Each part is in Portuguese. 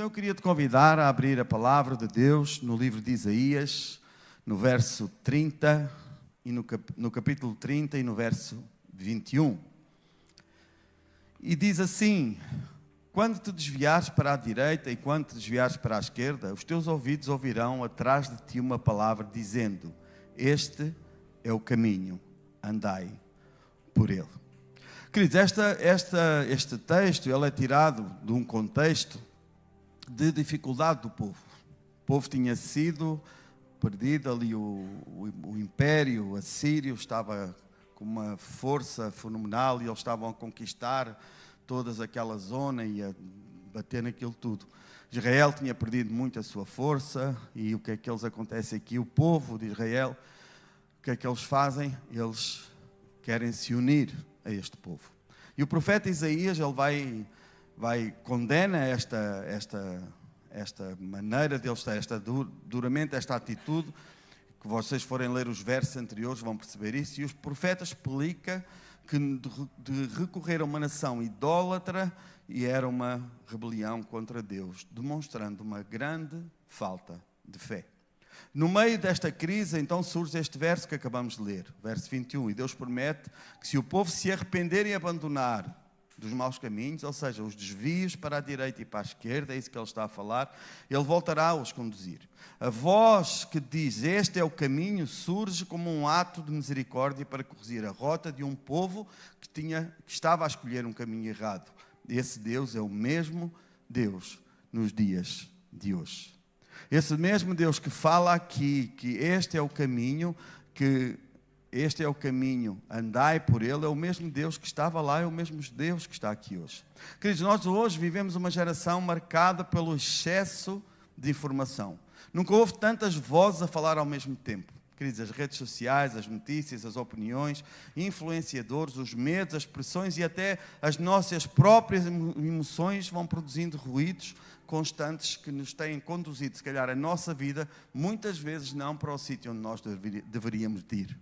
Então eu queria te convidar a abrir a palavra de Deus no livro de Isaías, no verso 30, e no capítulo 30 e no verso 21. E diz assim: quando te desviares para a direita e quando te desviares para a esquerda, os teus ouvidos ouvirão atrás de ti uma palavra dizendo: este é o caminho, andai por ele. Queridos, este texto ele é tirado de um contexto de dificuldade do povo. O povo tinha sido perdido ali, o império assírio estava com uma força fenomenal e eles estavam a conquistar toda aquela zona e a bater naquilo tudo. Israel tinha perdido muito a sua força e o que é que eles acontece aqui? O povo de Israel, o que é que eles fazem? Eles querem se unir a este povo. E o profeta Isaías, ele condena esta maneira deles estar, duramente esta atitude, que vocês forem ler os versos anteriores vão perceber isso, e os profetas explicam que de recorrer a uma nação idólatra e era uma rebelião contra Deus, demonstrando uma grande falta de fé. No meio desta crise, então, surge este verso que acabamos de ler, verso 21, e Deus promete que se o povo se arrepender e abandonar dos maus caminhos, ou seja, os desvios para a direita e para a esquerda, é isso que ele está a falar, ele voltará a os conduzir. A voz que diz, este é o caminho, surge como um ato de misericórdia para corrigir a rota de um povo que estava a escolher um caminho errado. Esse Deus é o mesmo Deus nos dias de hoje. Esse mesmo Deus que fala aqui que este é o caminho, andai por ele, é o mesmo Deus que estava lá, é o mesmo Deus que está aqui hoje. Queridos, nós hoje vivemos uma geração marcada pelo excesso de informação. Nunca houve tantas vozes a falar ao mesmo tempo. Queridos, as redes sociais, as notícias, as opiniões, influenciadores, os medos, as pressões e até as nossas próprias emoções vão produzindo ruídos constantes que nos têm conduzido, se calhar, a nossa vida, muitas vezes não para o sítio onde nós deveríamos de ir.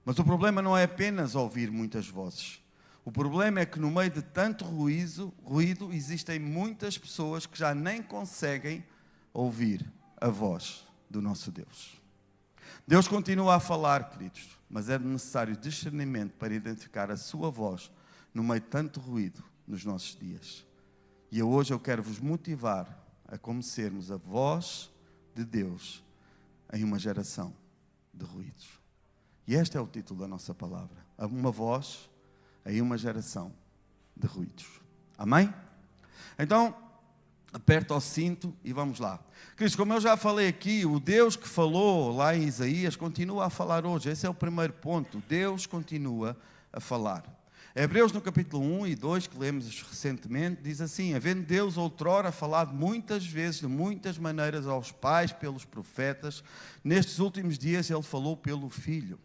Mas o problema não é apenas ouvir muitas vozes. O problema é que no meio de tanto ruído existem muitas pessoas que já nem conseguem ouvir a voz do nosso Deus. Deus continua a falar, queridos, mas é necessário discernimento para identificar a sua voz no meio de tanto ruído nos nossos dias. E hoje eu quero vos motivar a conhecermos a voz de Deus em uma geração de ruídos. E este é o título da nossa palavra. Uma voz em uma geração de ruídos. Amém? Então, aperta o cinto e vamos lá. Cristo, como eu já falei aqui, o Deus que falou lá em Isaías continua a falar hoje. Esse é o primeiro ponto. Deus continua a falar. Hebreus no capítulo 1 e 2, que lemos recentemente, diz assim: havendo Deus outrora falado muitas vezes, de muitas maneiras aos pais pelos profetas, nestes últimos dias Ele falou pelo Filho.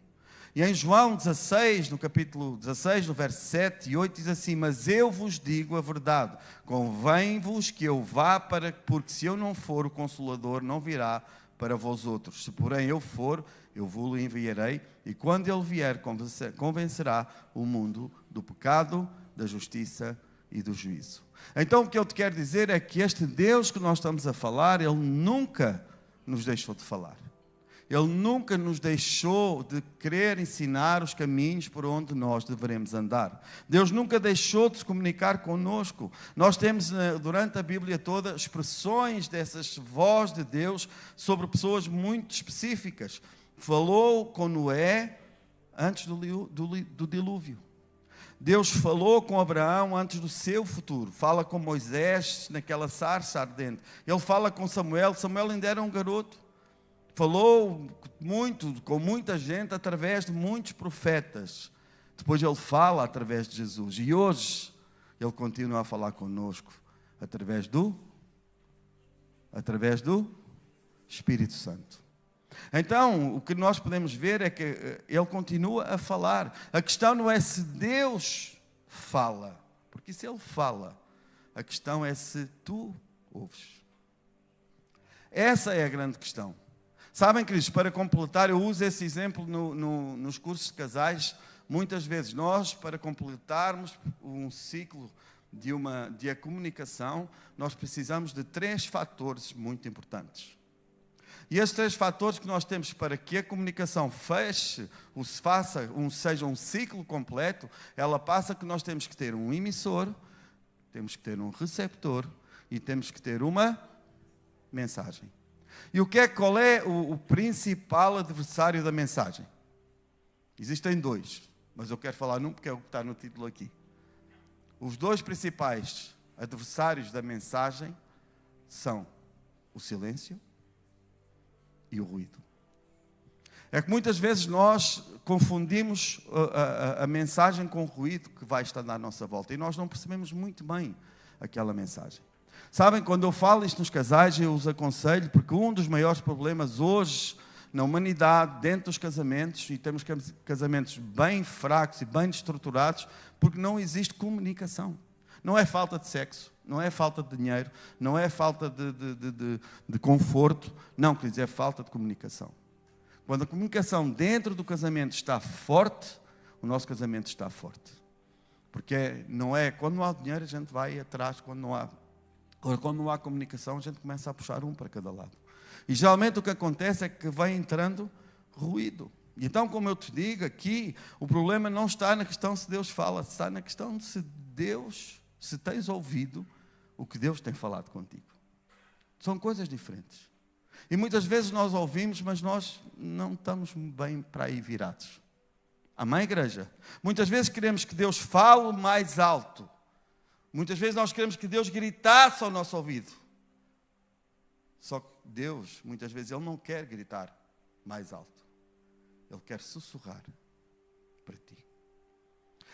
E em João 16, no capítulo 16, no verso 7 e 8, diz assim: mas eu vos digo a verdade, convém-vos que eu vá, porque se eu não for, o Consolador não virá para vós outros. Se porém eu for, eu vou-lo enviarei, e quando ele vier, convencerá o mundo do pecado, da justiça e do juízo. Então o que eu te quero dizer é que este Deus que nós estamos a falar, Ele nunca nos deixou de falar. Ele nunca nos deixou de querer ensinar os caminhos por onde nós devemos andar. Deus nunca deixou de se comunicar conosco. Nós temos, durante a Bíblia toda, expressões dessas vozes de Deus sobre pessoas muito específicas. Falou com Noé antes do dilúvio. Deus falou com Abraão antes do seu futuro. Fala com Moisés naquela sarça ardente. Ele fala com Samuel. Samuel ainda era um garoto. Falou muito, com muita gente, através de muitos profetas. Depois ele fala através de Jesus. E hoje ele continua a falar conosco através do Espírito Santo. Então, o que nós podemos ver é que ele continua a falar. A questão não é se Deus fala, porque se ele fala, a questão é se tu ouves. Essa é a grande questão. Sabem, queridos, para completar, eu uso esse exemplo nos cursos de casais, muitas vezes. Nós, para completarmos um ciclo de a comunicação, nós precisamos de 3 fatores muito importantes. E estes 3 fatores que nós temos para que a comunicação seja um ciclo completo, ela passa que nós temos que ter um emissor, temos que ter um receptor e temos que ter uma mensagem. E qual é o principal adversário da mensagem? Existem 2, mas eu quero falar num porque é o que está no título aqui. Os 2 principais adversários da mensagem são o silêncio e o ruído. É que muitas vezes nós confundimos a mensagem com o ruído que vai estar à nossa volta e nós não percebemos muito bem aquela mensagem. Sabem, quando eu falo isto nos casais, eu os aconselho, porque um dos maiores problemas hoje na humanidade, dentro dos casamentos, e temos casamentos bem fracos e bem destruturados, porque não existe comunicação. Não é falta de sexo, não é falta de dinheiro, não é falta de conforto, não, quer dizer, é falta de comunicação. Quando a comunicação dentro do casamento está forte, o nosso casamento está forte. Porque quando não há dinheiro, a gente vai atrás, quando não há comunicação, a gente começa a puxar um para cada lado. E geralmente o que acontece é que vai entrando ruído. E então, como eu te digo aqui, o problema não está na questão se Deus fala, está na questão de se tens ouvido o que Deus tem falado contigo. São coisas diferentes. E muitas vezes nós ouvimos, mas nós não estamos bem para aí virados. Amém, igreja? Muitas vezes queremos que Deus fale mais alto. Muitas vezes nós queremos que Deus gritasse ao nosso ouvido. Só que Deus, muitas vezes, Ele não quer gritar mais alto. Ele quer sussurrar para ti.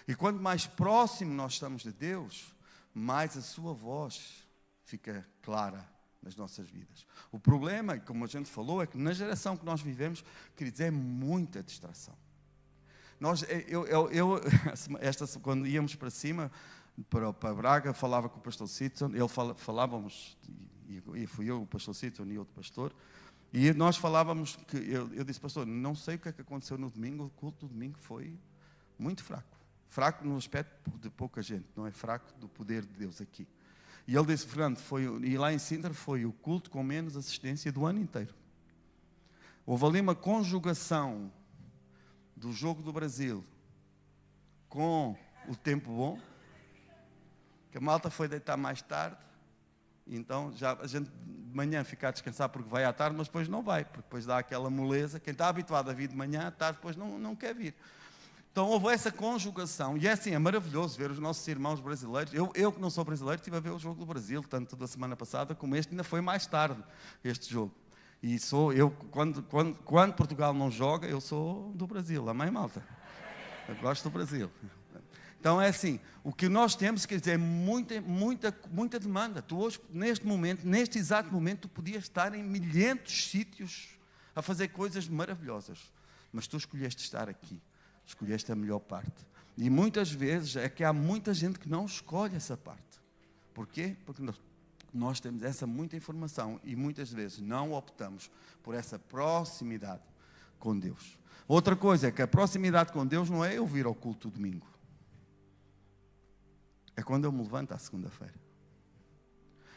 E quanto mais próximo nós estamos de Deus, mais a sua voz fica clara nas nossas vidas. O problema, como a gente falou, é que na geração que nós vivemos, queridos, é muita distração. Quando íamos para cima, para Braga, falava com o pastor Sidson, falávamos, e fui eu, o pastor Sidson e outro pastor, e nós falávamos, eu disse, pastor, não sei o que é que aconteceu no domingo, o culto do domingo foi muito fraco. Fraco no aspecto de pouca gente, não é fraco do poder de Deus aqui. E ele disse, Fernando, e lá em Sintra foi o culto com menos assistência do ano inteiro. Houve ali uma conjugação do jogo do Brasil com o tempo bom, que a malta foi deitar mais tarde, e então já a gente de manhã fica a descansar porque vai à tarde, mas depois não vai, porque depois dá aquela moleza. Quem está habituado a vir de manhã, à tarde, depois não quer vir. Então houve essa conjugação, e é assim, é maravilhoso ver os nossos irmãos brasileiros. Eu que não sou brasileiro, estive a ver o jogo do Brasil, tanto da semana passada como este, ainda foi mais tarde, este jogo. E quando Portugal não joga, eu sou do Brasil, amém, malta? Eu gosto do Brasil. Então é assim, o que nós temos, quer dizer, é muita demanda. Tu hoje, neste exato momento, tu podias estar em milhares de sítios a fazer coisas maravilhosas, mas tu escolheste estar aqui. Escolheste a melhor parte. E muitas vezes é que há muita gente que não escolhe essa parte. Porquê? Porque nós temos muita informação e muitas vezes não optamos por essa proximidade com Deus. Outra coisa é que a proximidade com Deus não é eu vir ao culto domingo. É quando eu me levanto à segunda-feira.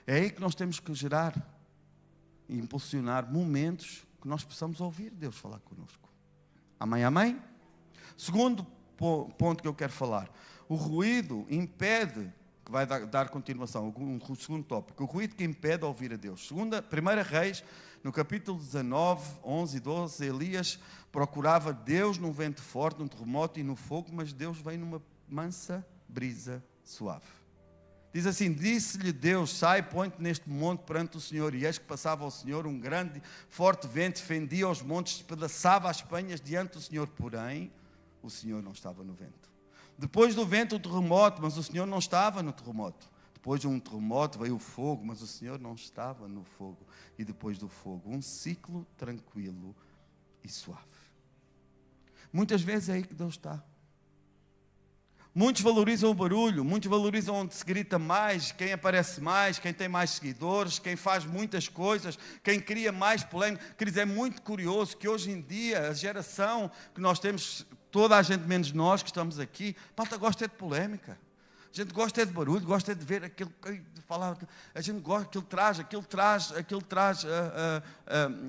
É aí que nós temos que gerar e impulsionar momentos que nós possamos ouvir Deus falar connosco. Amém, amém? Segundo ponto que eu quero falar, o ruído impede, que vai dar continuação, o segundo tópico, o ruído que impede ouvir a Deus. 1 Reis, no capítulo 19, 11 e 12, Elias procurava Deus num vento forte, num terremoto e no fogo, mas Deus veio numa mansa brisa suave. Diz assim, disse-lhe Deus, sai, põe-te neste monte perante o Senhor. E eis que passava ao Senhor um grande, forte vento, fendia os montes, despedaçava as penhas diante do Senhor, porém o Senhor não estava no vento. Depois do vento o terremoto, mas o Senhor não estava no terremoto. Depois de um terremoto veio o fogo, mas o Senhor não estava no fogo. E depois do fogo, um ciclo tranquilo e suave. Muitas vezes é aí que Deus está. Muitos valorizam o barulho, muitos valorizam onde se grita mais, quem aparece mais, quem tem mais seguidores, quem faz muitas coisas, quem cria mais polêmica. Quer dizer, é muito curioso que hoje em dia, a geração que nós temos, toda a gente menos nós que estamos aqui, malta gosta de polêmica. A gente gosta de barulho, gosta de ver aquilo, de falar. A gente gosta que aquilo traz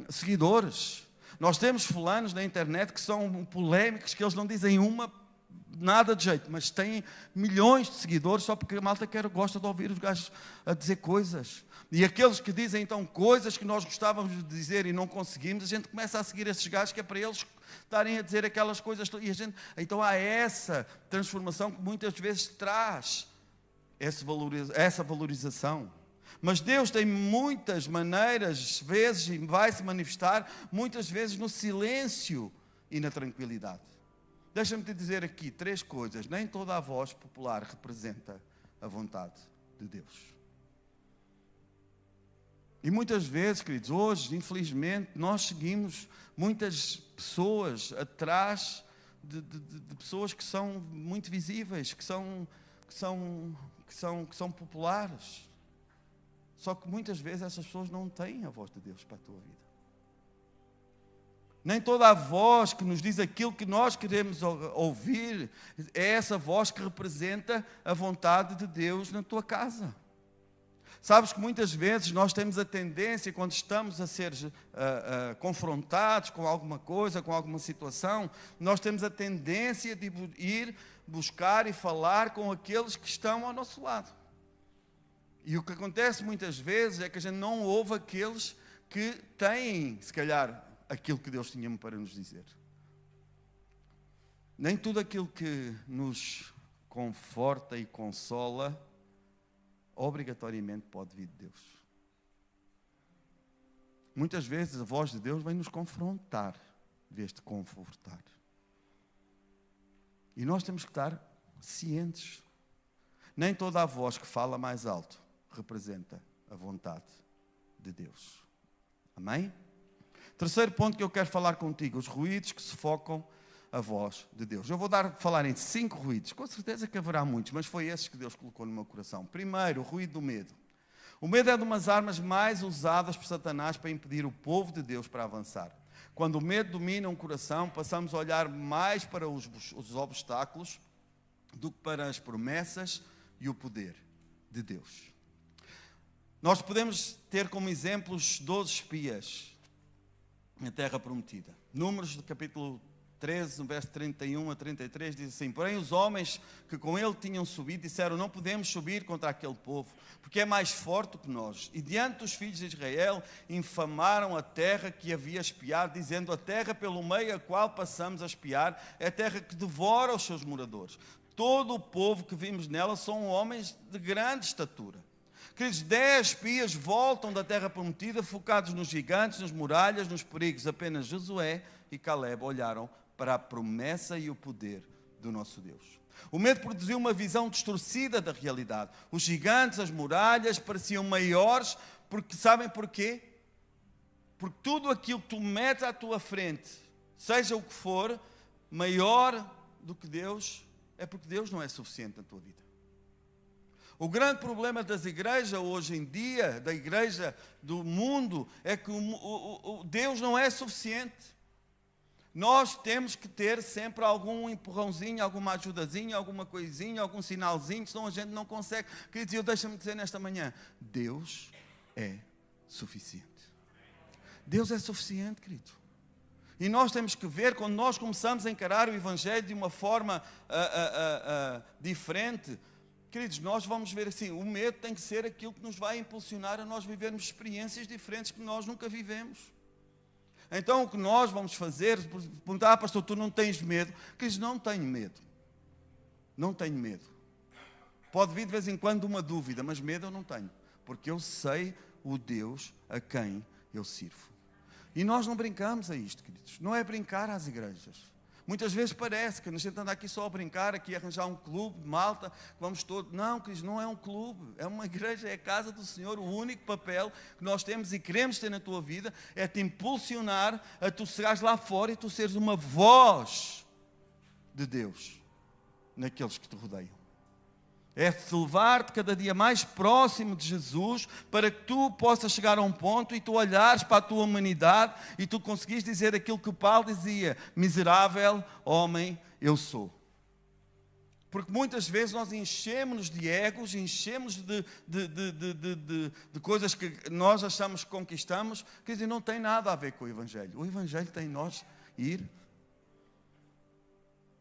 seguidores. Nós temos fulanos na internet que são polémicos, que eles não dizem nada de jeito, mas têm milhões de seguidores só porque a malta gosta de ouvir os gajos a dizer coisas. E aqueles que dizem então coisas que nós gostávamos de dizer e não conseguimos, a gente começa a seguir esses gajos que é para eles estarem a dizer aquelas coisas. E então há essa transformação que muitas vezes traz essa valorização. Mas Deus tem muitas maneiras, vezes, e vai se manifestar muitas vezes no silêncio e na tranquilidade. Deixa-me te dizer aqui 3 coisas. Nem toda a voz popular representa a vontade de Deus. E muitas vezes, queridos, hoje, infelizmente, nós seguimos muitas pessoas atrás de pessoas que são muito visíveis, que são populares. Só que muitas vezes essas pessoas não têm a voz de Deus para a tua vida. Nem toda a voz que nos diz aquilo que nós queremos ouvir é essa voz que representa a vontade de Deus na tua casa. Sabes que muitas vezes nós temos a tendência, quando estamos a ser confrontados com alguma coisa, com alguma situação, nós temos a tendência de ir buscar e falar com aqueles que estão ao nosso lado. E o que acontece muitas vezes é que a gente não ouve aqueles que têm, se calhar, aquilo que Deus tinha para nos dizer. Nem tudo aquilo que nos conforta e consola obrigatoriamente pode vir de Deus. Muitas vezes a voz de Deus vem nos confrontar, em vez de confortar. E nós temos que estar cientes. Nem toda a voz que fala mais alto representa a vontade de Deus. Amém? Terceiro ponto que eu quero falar contigo, os ruídos que sufocam a voz de Deus. Eu vou falar em 5 ruídos, com certeza que haverá muitos, mas foi esses que Deus colocou no meu coração. Primeiro, o ruído do medo. O medo é uma das armas mais usadas por Satanás para impedir o povo de Deus para avançar. Quando o medo domina um coração, passamos a olhar mais para os obstáculos do que para as promessas e o poder de Deus. Nós podemos ter como exemplos 12 espias na terra prometida. Números do capítulo 13, no verso 31 a 33, diz assim: porém os homens que com ele tinham subido disseram: não podemos subir contra aquele povo, porque é mais forte que nós. E diante dos filhos de Israel infamaram a terra que havia espiado, dizendo: a terra pelo meio a qual passamos a espiar é a terra que devora os seus moradores. Todo o povo que vimos nela são homens de grande estatura. Queridos, 10 espias voltam da terra prometida, focados nos gigantes, nas muralhas, nos perigos. Apenas Josué e Caleb olharam para a promessa e o poder do nosso Deus. O medo produziu uma visão distorcida da realidade. Os gigantes, as muralhas pareciam maiores, porque sabem porquê? Porque tudo aquilo que tu metes à tua frente, seja o que for, maior do que Deus, é porque Deus não é suficiente na tua vida. O grande problema das igrejas hoje em dia, da igreja do mundo, é que o Deus não é suficiente. Nós temos que ter sempre algum empurrãozinho, alguma ajudazinha, alguma coisinha, algum sinalzinho, senão a gente não consegue. Queridos, deixa-me dizer nesta manhã, Deus é suficiente. Deus é suficiente, querido. E nós temos que ver, quando nós começamos a encarar o Evangelho de uma forma diferente, queridos, nós vamos ver assim, o medo tem que ser aquilo que nos vai impulsionar a nós vivermos experiências diferentes que nós nunca vivemos. Então o que nós vamos fazer, perguntar: pastor, tu não tens medo? Queridos, não tenho medo. Não tenho medo. Pode vir de vez em quando uma dúvida, mas medo eu não tenho. Porque eu sei o Deus a quem eu sirvo. E nós não brincamos a isto, queridos. Não é brincar às igrejas. Muitas vezes parece que a gente anda aqui só a brincar, aqui a arranjar um clube de malta, vamos todos. Não, queridos, não é um clube, é uma igreja, é a casa do Senhor. O único papel que nós temos e queremos ter na tua vida é te impulsionar a tu chegares lá fora e tu seres uma voz de Deus naqueles que te rodeiam. É te levar-te cada dia mais próximo de Jesus, para que tu possas chegar a um ponto e tu olhares para a tua humanidade e tu conseguires dizer aquilo que Paulo dizia: miserável homem eu sou. Porque muitas vezes nós enchemos-nos de egos, enchemos de coisas que nós achamos que conquistamos, quer dizer, não tem nada a ver com o Evangelho. O Evangelho tem nós ir,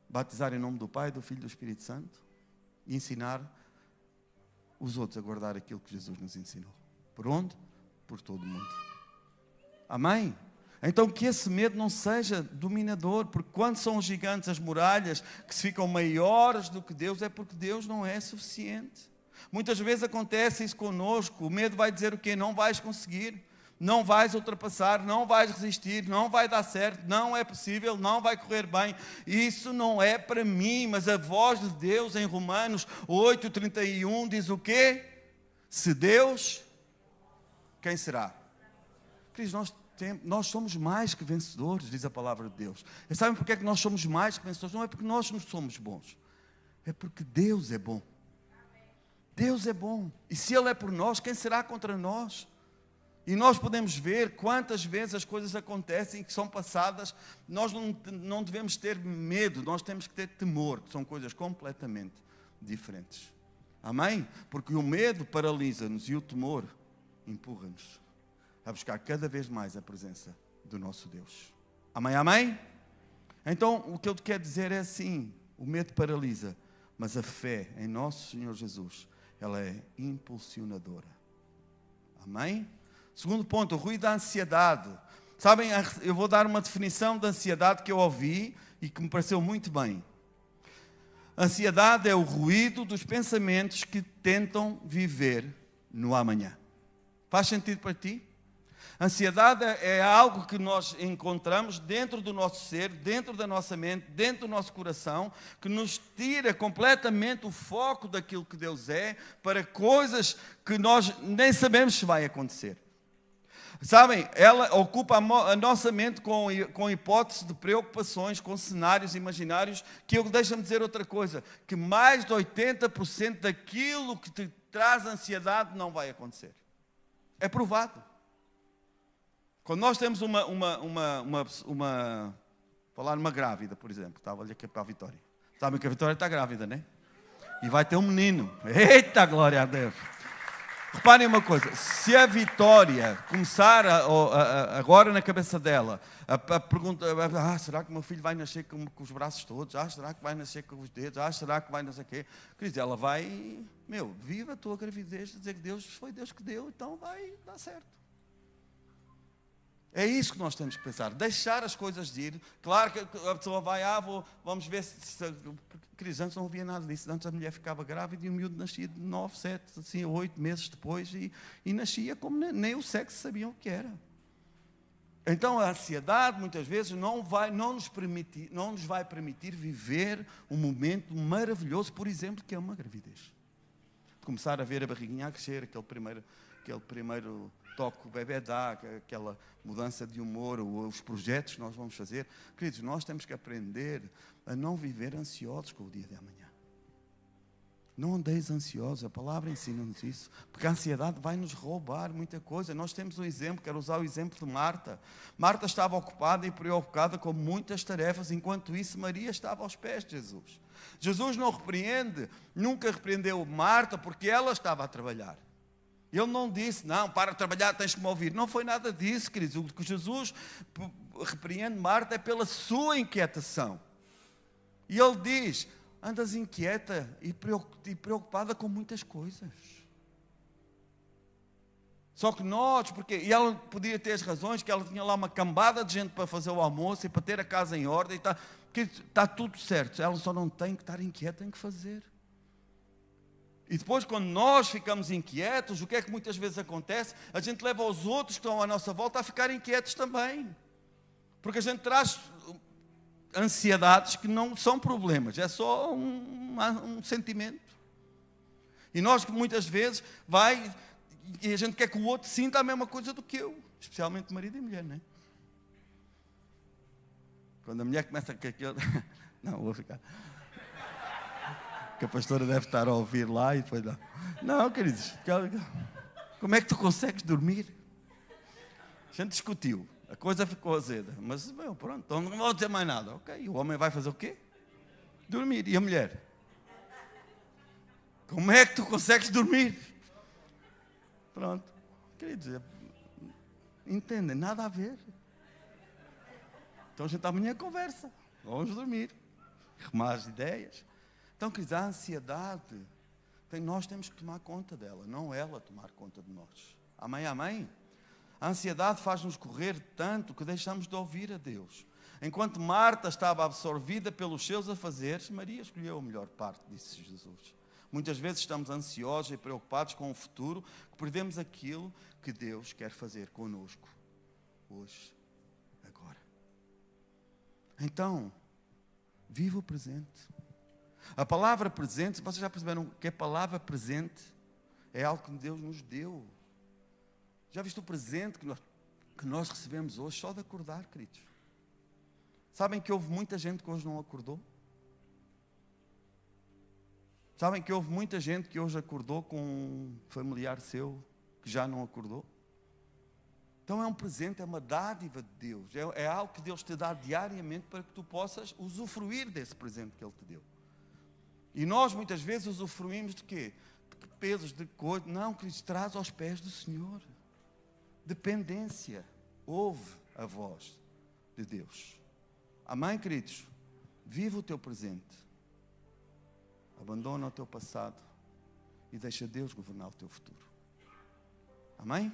batizar em nome do Pai, do Filho e do Espírito Santo e ensinar os outros a guardar aquilo que Jesus nos ensinou. Por onde? Por todo o mundo. Amém? Então que esse medo não seja dominador, porque quando são os gigantes, as muralhas, que se ficam maiores do que Deus, é porque Deus não é suficiente. Muitas vezes acontece isso conosco, o medo vai dizer o quê? Não vais conseguir, não vais ultrapassar, não vais resistir, não vai dar certo, não é possível, não vai correr bem. Isso não é para mim, mas a voz de Deus em Romanos 8:31 diz o quê? Se Deus, quem será? Queridos, nós somos mais que vencedores, diz a palavra de Deus. E sabem porque é que nós somos mais que vencedores? Não é porque nós não somos bons, é porque Deus é bom. Deus é bom, e se Ele é por nós, quem será contra nós? E nós podemos ver quantas vezes as coisas acontecem que são passadas. Nós não devemos ter medo, nós temos que ter temor, que são coisas completamente diferentes. Amém? Porque o medo paralisa-nos e o temor empurra-nos a buscar cada vez mais a presença do nosso Deus. Amém, amém? Então, o que eu te quero dizer é assim, o medo paralisa, mas a fé em nosso Senhor Jesus, ela é impulsionadora. Amém? Segundo ponto, o ruído da ansiedade. Sabem, eu vou dar uma definição de ansiedade que eu ouvi e que me pareceu muito bem. Ansiedade é o ruído dos pensamentos que tentam viver no amanhã. Faz sentido para ti? Ansiedade é algo que nós encontramos dentro do nosso ser, dentro da nossa mente, dentro do nosso coração, que nos tira completamente o foco daquilo que Deus é, para coisas que nós nem sabemos se vai acontecer. Sabem, ela ocupa a nossa mente com hipótese de preocupações, com cenários imaginários, que deixa-me dizer outra coisa, que mais de 80% daquilo que te traz ansiedade não vai acontecer. É provado. Quando nós temos falar uma grávida, por exemplo, estava ali aqui para a Vitória. Sabem que a Vitória está grávida, né? E vai ter um menino. Eita, glória a Deus! Reparem uma coisa, se a Vitória começar agora na cabeça dela, a pergunta, será que o meu filho vai nascer com os braços todos? Será que vai nascer com os dedos? Será que vai não sei o quê? Quer dizer, ela vai, viva a tua gravidez, dizer que Deus foi Deus que deu, então vai dar certo. É isso que nós temos que pensar, deixar as coisas de ir. Claro que a pessoa vai, vamos ver se Cris, antes não havia nada disso. Antes a mulher ficava grávida e o miúdo nascia de 9, 7, assim, 8 meses depois e nascia como nem o sexo sabiam o que era. Então a ansiedade muitas vezes não nos vai permitir viver um momento maravilhoso, por exemplo, que é uma gravidez. Começar a ver a barriguinha a crescer, aquele primeiro toque que o bebê dá, aquela mudança de humor, os projetos que nós vamos fazer. Queridos, nós temos que aprender a não viver ansiosos com o dia de amanhã. Não andeis ansiosos, a palavra ensina-nos isso, porque a ansiedade vai nos roubar muita coisa. Nós temos um exemplo, quero usar o exemplo de Marta. Marta estava ocupada e preocupada com muitas tarefas, enquanto isso Maria estava aos pés de Jesus. Jesus não nunca repreendeu Marta porque ela estava a trabalhar. Ele não disse, não, para de trabalhar, tens que me ouvir. Não foi nada disso, queridos. O que Jesus repreende Marta é pela sua inquietação. E ele diz, andas inquieta e preocupada com muitas coisas. Só que e ela podia ter as razões, que ela tinha lá uma cambada de gente para fazer o almoço e para ter a casa em ordem. Está tudo certo, ela só não tem que estar inquieta, tem que fazer. E depois, quando nós ficamos inquietos, o que é que muitas vezes acontece? A gente leva os outros que estão à nossa volta a ficar inquietos também. Porque a gente traz ansiedades que não são problemas, é só um sentimento. E nós muitas vezes e a gente quer que o outro sinta a mesma coisa do que eu, especialmente marido e mulher, não é? Quando a mulher começa com aquele... Não, vou ficar... Que a pastora deve estar a ouvir lá e depois lá. Não, queridos, como é que tu consegues dormir? A gente discutiu, a coisa ficou azeda, mas pronto, então não vou dizer mais nada. Ok, o homem vai fazer o quê? Dormir. E a mulher? Como é que tu consegues dormir? Pronto. Queridos, entendem? Nada a ver. Então a gente amanhã conversa. Vamos dormir. Arrumar as ideias. Então, queridos, a ansiedade, nós temos que tomar conta dela, não ela tomar conta de nós. Amém, amém? A ansiedade faz-nos correr tanto que deixamos de ouvir a Deus. Enquanto Marta estava absorvida pelos seus afazeres, Maria escolheu a melhor parte, disse Jesus. Muitas vezes estamos ansiosos e preocupados com o futuro, que perdemos aquilo que Deus quer fazer conosco, hoje, agora. Então, viva o presente. A palavra presente, vocês já perceberam que a palavra presente é algo que Deus nos deu. Já viste o presente que nós recebemos hoje só de acordar, queridos? Sabem que houve muita gente que hoje não acordou? Sabem que houve muita gente que hoje acordou com um familiar seu que já não acordou? Então é um presente, é uma dádiva de Deus. É algo que Deus te dá diariamente para que tu possas usufruir desse presente que Ele te deu. E nós muitas vezes usufruímos de quê? De pesos, de coisas. Não, queridos, traz aos pés do Senhor. Dependência. Ouve a voz de Deus. Amém, queridos? Viva o teu presente. Abandona o teu passado e deixa Deus governar o teu futuro. Amém?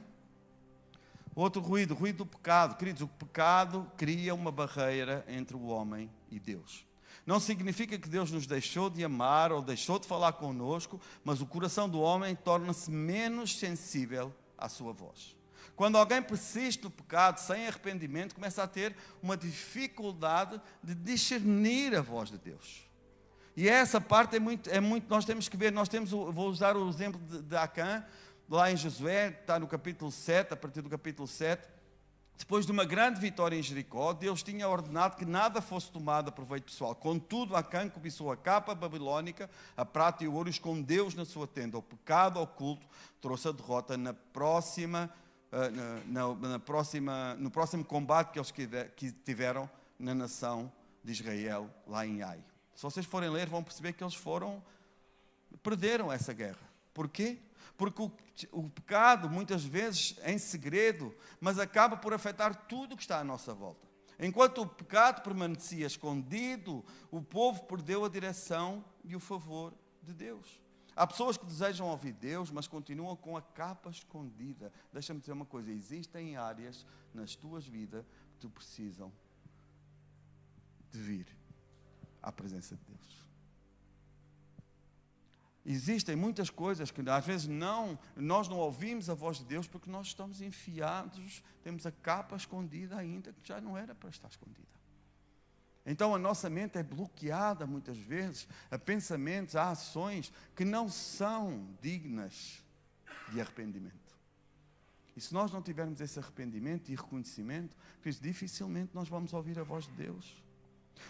Outro ruído, o ruído do pecado. Queridos, o pecado cria uma barreira entre o homem e Deus. Não significa que Deus nos deixou de amar ou deixou de falar conosco, mas o coração do homem torna-se menos sensível à sua voz. Quando alguém persiste no pecado sem arrependimento, começa a ter uma dificuldade de discernir a voz de Deus. E essa parte é muito nós temos que ver, vou usar o exemplo de Acã, lá em Josué, está no capítulo 7, a partir do capítulo 7, depois de uma grande vitória em Jericó, Deus tinha ordenado que nada fosse tomado a proveito pessoal. Contudo, Acã cobiçou a capa babilônica, a prata e o ouro, e escondeu-os na sua tenda. O pecado oculto trouxe a derrota no próximo combate que eles tiveram na nação de Israel, lá em Ai. Se vocês forem ler, vão perceber que eles perderam essa guerra. Porquê? Porque o pecado, muitas vezes, é em segredo, mas acaba por afetar tudo o que está à nossa volta. Enquanto o pecado permanecia escondido, o povo perdeu a direção e o favor de Deus. Há pessoas que desejam ouvir Deus, mas continuam com a capa escondida. Deixa-me dizer uma coisa, existem áreas nas tuas vidas que tu precisam de vir à presença de Deus. Existem muitas coisas que às vezes nós não ouvimos a voz de Deus porque nós estamos enfiados, temos a capa escondida ainda, que já não era para estar escondida. Então a nossa mente é bloqueada muitas vezes a pensamentos, a ações que não são dignas de arrependimento. E se nós não tivermos esse arrependimento e reconhecimento, dificilmente nós vamos ouvir a voz de Deus.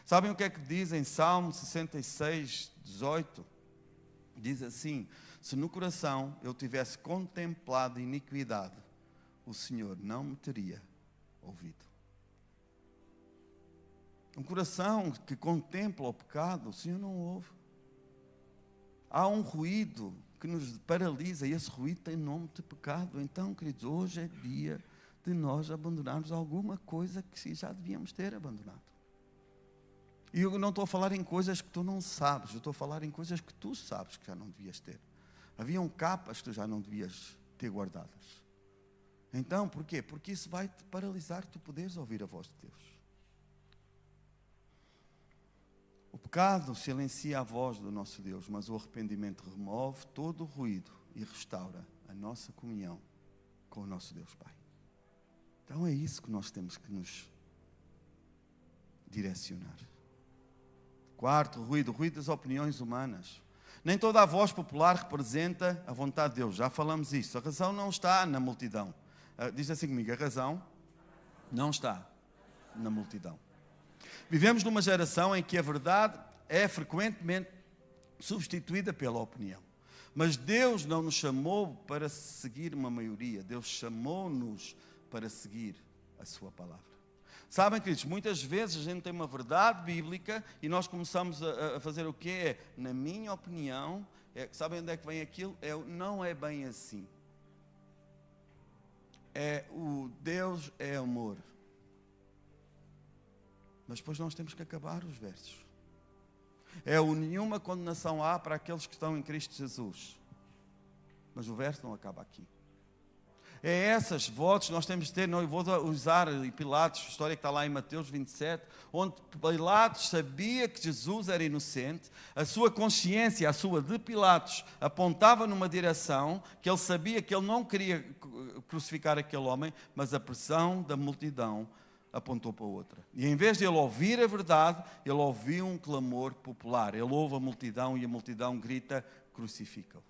Sabem o que é que diz em Salmo 66, 18? Diz assim: se no coração eu tivesse contemplado iniquidade, o Senhor não me teria ouvido. Um coração que contempla o pecado, o Senhor não ouve. Há um ruído que nos paralisa e esse ruído tem nome de pecado. Então, queridos, hoje é dia de nós abandonarmos alguma coisa que já devíamos ter abandonado. E eu não estou a falar em coisas que tu não sabes, eu estou a falar em coisas que tu sabes que já não devias ter. Haviam capas que tu já não devias ter guardadas. Então, porquê? Porque isso vai te paralisar, tu poderes ouvir a voz de Deus. O pecado silencia a voz do nosso Deus, mas o arrependimento remove todo o ruído e restaura a nossa comunhão com o nosso Deus Pai. Então é isso que nós temos que nos direcionar. Quarto, o ruído das opiniões humanas. Nem toda a voz popular representa a vontade de Deus. Já falamos isso. A razão não está na multidão. Diz assim comigo, a razão não está na multidão. Vivemos numa geração em que a verdade é frequentemente substituída pela opinião. Mas Deus não nos chamou para seguir uma maioria. Deus chamou-nos para seguir a sua palavra. Sabem, queridos, muitas vezes a gente tem uma verdade bíblica e nós começamos a fazer o quê? Na minha opinião, Sabem onde é que vem aquilo? Não é bem assim. O Deus é amor. Mas depois nós temos que acabar os versos. Nenhuma condenação há para aqueles que estão em Cristo Jesus. Mas o verso não acaba aqui. Essas votos nós temos de ter. Não, eu vou usar Pilatos, a história que está lá em Mateus 27, onde Pilatos sabia que Jesus era inocente, a sua consciência, a sua de Pilatos, apontava numa direção, que ele sabia que ele não queria crucificar aquele homem, mas a pressão da multidão apontou para outra. E em vez de ele ouvir a verdade, ele ouviu um clamor popular. Ele ouve a multidão e a multidão grita: crucifica-o.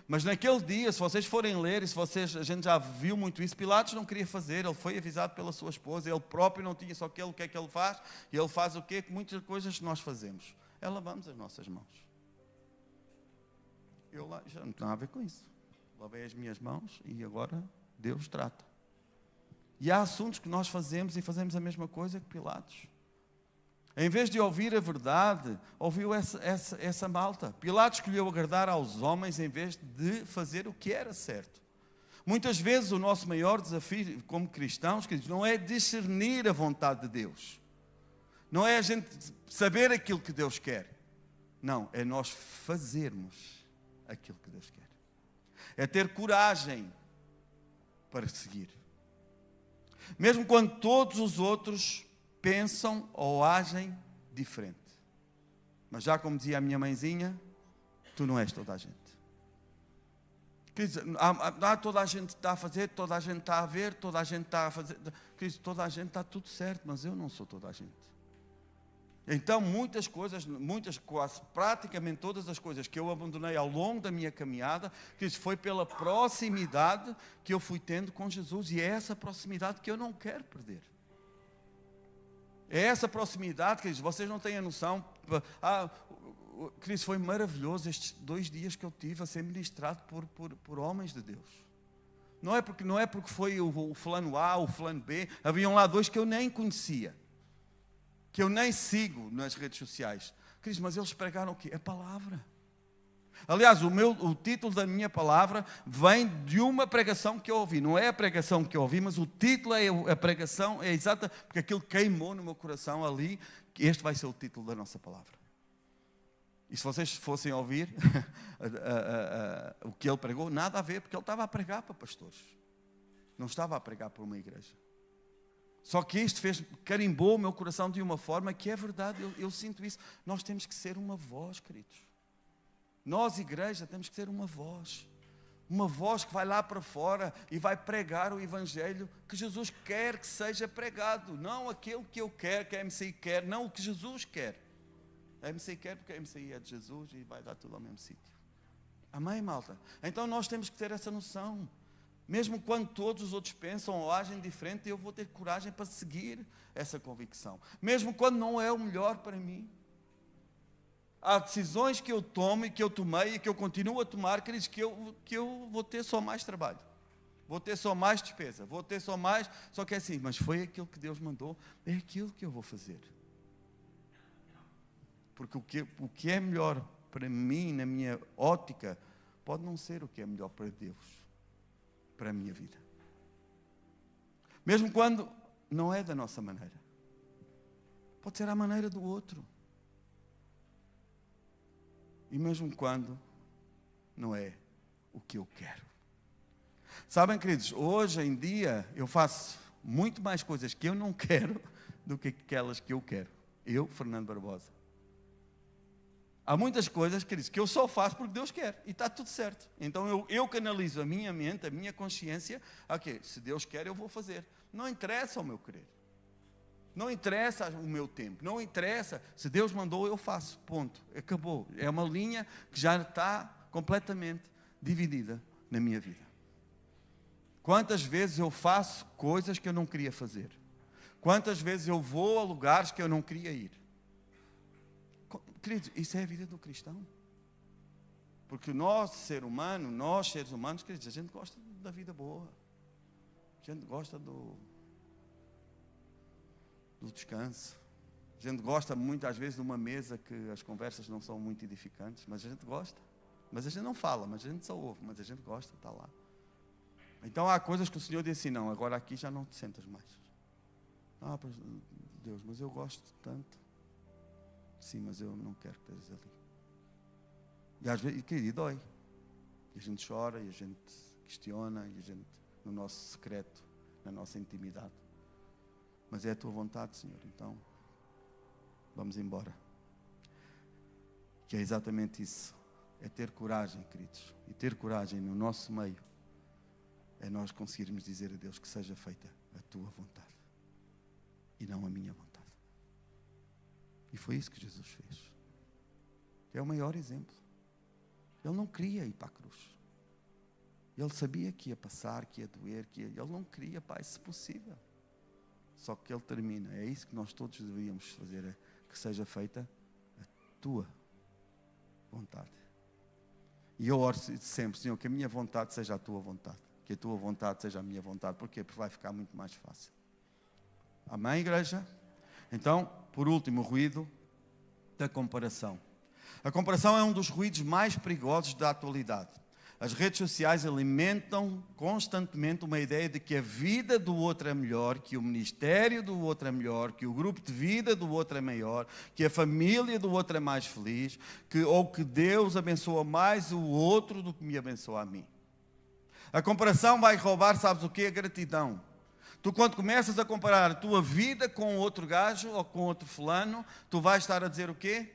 Mas naquele dia, se vocês forem ler, a gente já viu muito isso, Pilatos não queria fazer, ele foi avisado pela sua esposa, ele próprio não tinha, só que ele, o que é que ele faz? E ele faz o quê? Muitas coisas que nós fazemos. Lavamos as nossas mãos. Eu lá, já não tem nada a ver com isso. Lavei as minhas mãos e agora Deus trata. E há assuntos que nós fazemos e fazemos a mesma coisa que Pilatos. Em vez de ouvir a verdade, ouviu essa malta. Pilatos escolheu agradar aos homens em vez de fazer o que era certo. Muitas vezes o nosso maior desafio como cristãos, queridos, não é discernir a vontade de Deus. Não é a gente saber aquilo que Deus quer. Não, é nós fazermos aquilo que Deus quer. É ter coragem para seguir. Mesmo quando todos os outros pensam ou agem diferente. Mas já como dizia a minha mãezinha, tu não és toda a gente. Toda a gente está a fazer, toda a gente está a ver, toda a gente está a fazer. Toda a gente está tudo certo, mas eu não sou toda a gente. Então muitas coisas, quase praticamente todas as coisas que eu abandonei ao longo da minha caminhada, foi pela proximidade que eu fui tendo com Jesus. E é essa proximidade que eu não quero perder. É essa proximidade, queridos, vocês não têm a noção. Cristo, foi maravilhoso estes 2 dias que eu tive a ser ministrado por homens de Deus. Não é porque foi o fulano A, o fulano B, haviam lá 2 que eu nem conhecia, que eu nem sigo nas redes sociais. Cristo, mas eles pregaram o quê? A palavra. Aliás, o título da minha palavra vem de uma pregação que eu ouvi. Não é a pregação que eu ouvi, mas o título a pregação é exata, porque aquilo queimou no meu coração ali, que este vai ser o título da nossa palavra. E se vocês fossem ouvir o que ele pregou, nada a ver, porque ele estava a pregar para pastores. Não estava a pregar para uma igreja. Só que isto carimbou o meu coração de uma forma que é verdade, eu sinto isso. Nós temos que ser uma voz, queridos. Nós, igreja, temos que ter uma voz que vai lá para fora e vai pregar o Evangelho que Jesus quer que seja pregado, não aquilo que eu quero, que a MCI quer, não o que Jesus quer. A MCI quer porque a MCI é de Jesus e vai dar tudo ao mesmo sítio. Amém, malta? Então nós temos que ter essa noção. Mesmo quando todos os outros pensam ou agem diferente, eu vou ter coragem para seguir essa convicção. Mesmo quando não é o melhor para mim. Há decisões que eu tomo e que eu tomei e que eu continuo a tomar, queridos, que eu vou ter só mais trabalho. Vou ter só mais despesa. Vou ter só mais... Só que é assim, mas foi aquilo que Deus mandou. É aquilo que eu vou fazer. Porque o que é melhor para mim, na minha ótica, pode não ser o que é melhor para Deus, para a minha vida. Mesmo quando não é da nossa maneira. Pode ser à maneira do outro. E mesmo quando não é o que eu quero. Sabem, queridos, hoje em dia eu faço muito mais coisas que eu não quero do que aquelas que eu quero. Eu, Fernando Barbosa. Há muitas coisas, queridos, que eu só faço porque Deus quer. E está tudo certo. Então eu canalizo a minha mente, a minha consciência. Ok, se Deus quer eu vou fazer. Não interessa o meu querer. Não interessa o meu tempo, não interessa, se Deus mandou eu faço, ponto, acabou. É uma linha que já está completamente dividida na minha vida. Quantas vezes eu faço coisas que eu não queria fazer? Quantas vezes eu vou a lugares que eu não queria ir? Queridos, isso é a vida do cristão. Porque nós, seres humanos, queridos, a gente gosta da vida boa. A gente gosta do descanso. A gente gosta muito, às vezes, de uma mesa que as conversas não são muito edificantes, mas a gente gosta. Mas a gente não fala, mas a gente só ouve, mas a gente gosta, está lá. Então há coisas que o Senhor diz assim, não, agora aqui já não te sentas mais. Ah, Deus, mas eu gosto tanto. Sim, mas eu não quero que estejas ali. E às vezes, querido, dói. E a gente chora, e a gente questiona, e a gente, no nosso secreto, na nossa intimidade. Mas é a tua vontade, Senhor, então vamos embora. Que é exatamente isso. É ter coragem, queridos. E ter coragem no nosso meio é nós conseguirmos dizer a Deus que seja feita a tua vontade e não a minha vontade. E foi isso que Jesus fez. É o maior exemplo. Ele não queria ir para a cruz. Ele sabia que ia passar, que ia doer, ele não queria, Pai, se possível. Só que ele termina. É isso que nós todos deveríamos fazer, é que seja feita a tua vontade. E eu oro sempre, Senhor, que a minha vontade seja a tua vontade. Que a tua vontade seja a minha vontade. Porquê? Porque vai ficar muito mais fácil. Amém, igreja? Então, por último, o ruído da comparação. A comparação é um dos ruídos mais perigosos da atualidade. As redes sociais alimentam constantemente uma ideia de que a vida do outro é melhor, que o ministério do outro é melhor, que o grupo de vida do outro é maior, que a família do outro é mais feliz, ou que Deus abençoa mais o outro do que me abençoa a mim. A comparação vai roubar, sabes o quê? A gratidão. Tu, quando começas a comparar a tua vida com outro gajo ou com outro fulano, tu vais estar a dizer o quê?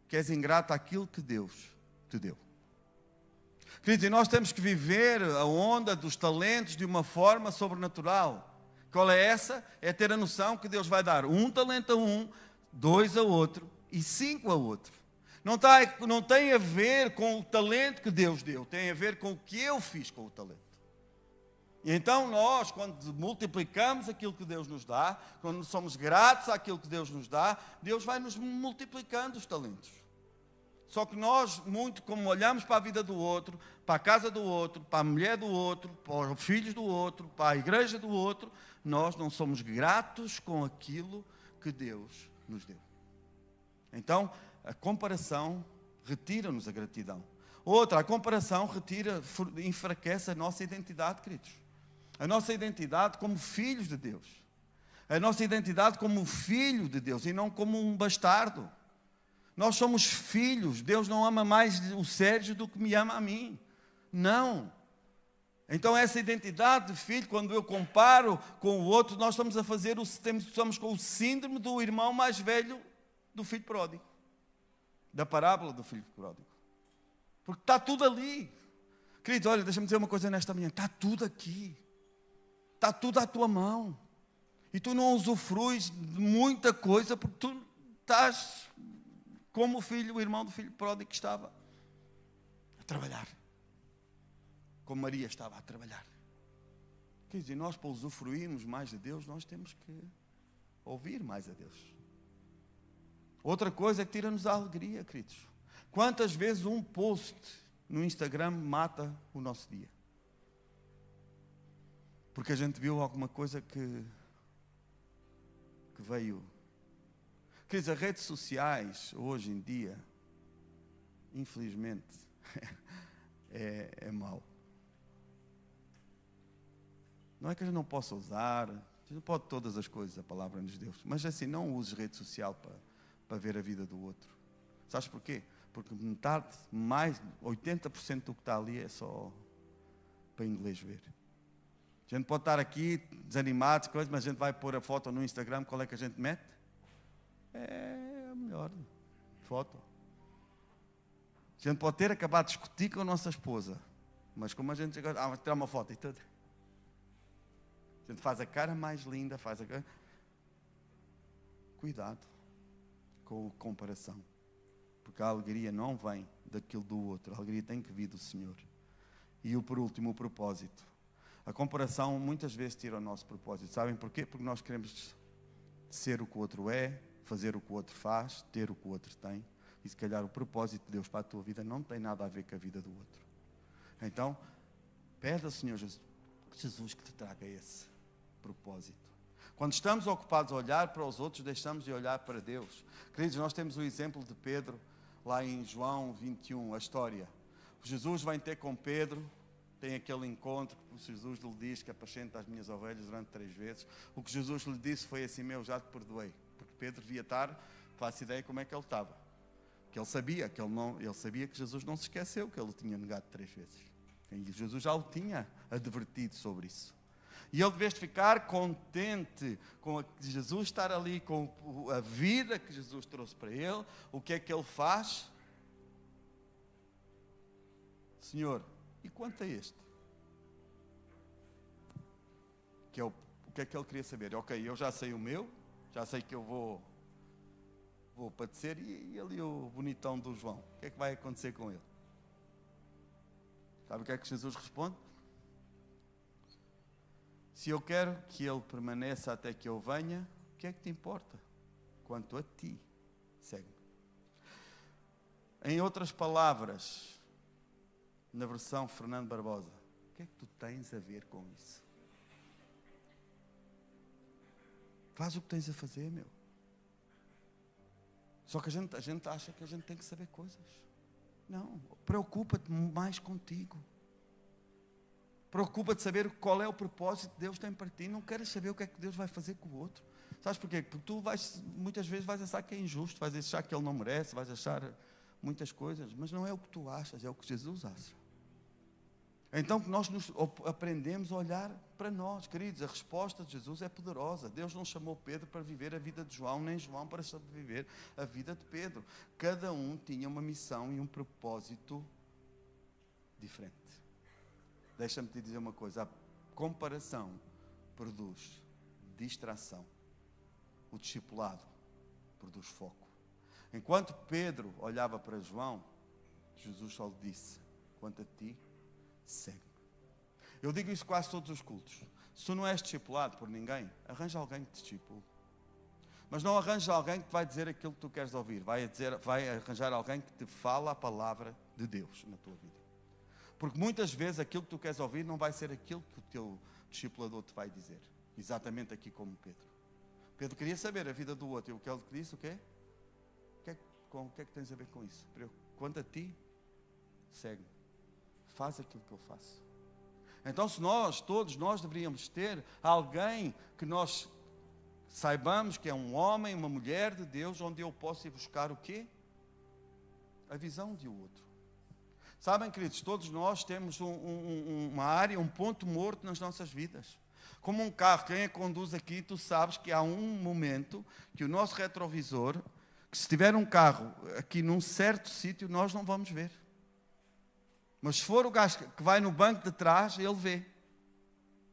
Que és ingrato àquilo que Deus te deu. Queridos, e nós temos que viver a onda dos talentos de uma forma sobrenatural. Qual é essa? É ter a noção que Deus vai dar um talento a um, 2 a outro e 5 a outro. Não tem a ver com o talento que Deus deu, tem a ver com o que eu fiz com o talento. E então nós, quando multiplicamos aquilo que Deus nos dá, quando somos gratos àquilo que Deus nos dá, Deus vai nos multiplicando os talentos. Só que nós, muito como olhamos para a vida do outro, para a casa do outro, para a mulher do outro, para os filhos do outro, para a igreja do outro, nós não somos gratos com aquilo que Deus nos deu. Então, a comparação retira-nos a gratidão. Outra, a comparação enfraquece a nossa identidade, queridos. A nossa identidade como filhos de Deus. A nossa identidade como filho de Deus e não como um bastardo. Nós somos filhos. Deus não ama mais o Sérgio do que me ama a mim. Não. Então essa identidade de filho, quando eu comparo com o outro, nós estamos a fazer estamos com o síndrome do irmão mais velho do filho pródigo. Da parábola do filho pródigo. Porque está tudo ali. Querido, olha, deixa-me dizer uma coisa nesta manhã. Está tudo aqui. Está tudo à tua mão. E tu não usufruis de muita coisa porque tu estás como o irmão do filho pródigo que estava a trabalhar. Como Maria estava a trabalhar. Quer dizer, nós para usufruirmos mais de Deus, nós temos que ouvir mais a Deus. Outra coisa é que tira-nos a alegria, queridos. Quantas vezes um post no Instagram mata o nosso dia? Porque a gente viu alguma coisa que veio. Queridos, as redes sociais, hoje em dia, infelizmente, é mau. Não é que a gente não possa usar, a gente não pode todas as coisas, a palavra nos deu. Mas assim, não uses rede social para ver a vida do outro. Sabes porquê? Porque mais 80% do que está ali é só para inglês ver. A gente pode estar aqui desanimado, mas a gente vai pôr a foto no Instagram, qual é que a gente mete? É a melhor foto. A gente pode ter acabado de discutir com a nossa esposa, mas como a gente chega, vamos tirar uma foto e tudo. A gente faz a cara mais linda, Cuidado com a comparação. Porque a alegria não vem daquilo do outro. A alegria tem que vir do Senhor. E por último, o propósito. A comparação muitas vezes tira o nosso propósito. Sabem porquê? Porque nós queremos ser o que o outro é, fazer o que o outro faz, ter o que o outro tem. E se calhar o propósito de Deus para a tua vida não tem nada a ver com a vida do outro. Então, pede ao Senhor Jesus que te traga esse propósito. Quando estamos ocupados a olhar para os outros, deixamos de olhar para Deus. Queridos, nós temos o exemplo de Pedro, lá em João 21, a história. Jesus vem ter com Pedro, tem aquele encontro que Jesus lhe diz que apacenta as minhas ovelhas durante 3 vezes. O que Jesus lhe disse foi assim: meu, já te perdoei. Porque Pedro devia estar, faço ideia como é que ele estava. Que ele sabia que Jesus não se esqueceu que ele o tinha negado 3 vezes. E Jesus já o tinha advertido sobre isso. E ele, de vez de ficar contente com Jesus estar ali, com a vida que Jesus trouxe para ele, o que é que ele faz? Senhor, e quanto a este? O que é que ele queria saber? Ok, eu já sei o meu, já sei que eu vou padecer, e ali o bonitão do João, o que é que vai acontecer com ele? Sabe o que é que Jesus responde? Se eu quero que ele permaneça até que eu venha, o que é que te importa? Quanto a ti, segue-me. Em outras palavras, na versão Fernando Barbosa, o que é que tu tens a ver com isso? Faz o que tens a fazer, meu. Só que a gente acha que a gente tem que saber coisas. Não, preocupa-te mais contigo. Preocupa-te de saber qual é o propósito que Deus tem para ti. Não queres saber o que é que Deus vai fazer com o outro. Sabes porquê? Porque tu muitas vezes vais achar que é injusto, vais achar que ele não merece, vais achar muitas coisas, mas não é o que tu achas, é o que Jesus acha. Então nós aprendemos a olhar para nós, queridos. A resposta de Jesus é poderosa. Deus não chamou Pedro para viver a vida de João, nem João para viver a vida de Pedro. Cada um tinha uma missão e um propósito diferente. Deixa-me te dizer uma coisa: a comparação produz distração. O discipulado produz foco. Enquanto Pedro olhava para João, Jesus só lhe disse: quanto a ti, segue-me. Eu digo isso quase todos os cultos. Se tu não és discipulado por ninguém, arranja alguém que te discipule. Mas não arranja alguém que te vai dizer aquilo que tu queres ouvir. Vai arranjar alguém que te fala a palavra de Deus na tua vida. Porque muitas vezes aquilo que tu queres ouvir não vai ser aquilo que o teu discipulador te vai dizer. Exatamente aqui como Pedro. Pedro queria saber a vida do outro. E o que ele disse, o quê? O que é que tens a ver com isso? Quanto a ti, segue-me. Faz aquilo que eu faço. Então, se todos nós deveríamos ter alguém que nós saibamos que é um homem, uma mulher de Deus, onde eu posso ir buscar o quê? A visão de outro. Sabem, queridos, todos nós temos uma área, um ponto morto nas nossas vidas. Como um carro, quem a conduz aqui, tu sabes que há um momento que o nosso retrovisor, que se tiver um carro aqui num certo sítio, nós não vamos ver. Mas se for o gajo que vai no banco de trás, ele vê.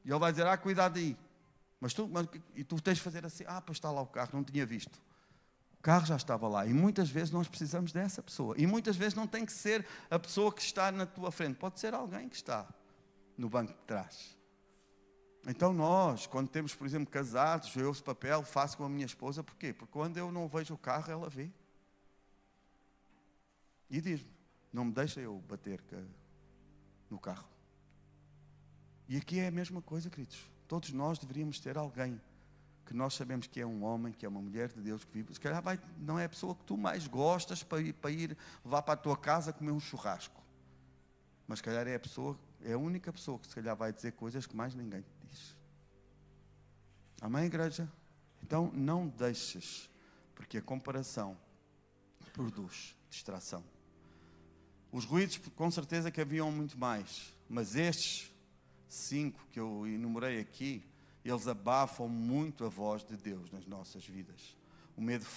E ele vai dizer: cuidado aí. E tu tens de fazer assim: pois está lá o carro, não tinha visto. O carro já estava lá. E muitas vezes nós precisamos dessa pessoa. E muitas vezes não tem que ser a pessoa que está na tua frente. Pode ser alguém que está no banco de trás. Então nós, quando temos, por exemplo, casados, eu esse papel faço com a minha esposa. Porquê? Porque quando eu não vejo o carro, ela vê. E diz-me: não me deixa eu bater no carro. E aqui é a mesma coisa, queridos. Todos nós deveríamos ter alguém que nós sabemos que é um homem, que é uma mulher de Deus, que vive. Se calhar não é a pessoa que tu mais gostas para ir levar para a tua casa comer um churrasco. Mas se calhar é a única pessoa que se calhar vai dizer coisas que mais ninguém te diz. Amém, igreja? Então não deixes, porque a comparação produz distração. Os ruídos, com certeza que haviam muito mais, mas estes 5 que eu enumerei aqui, eles abafam muito a voz de Deus nas nossas vidas.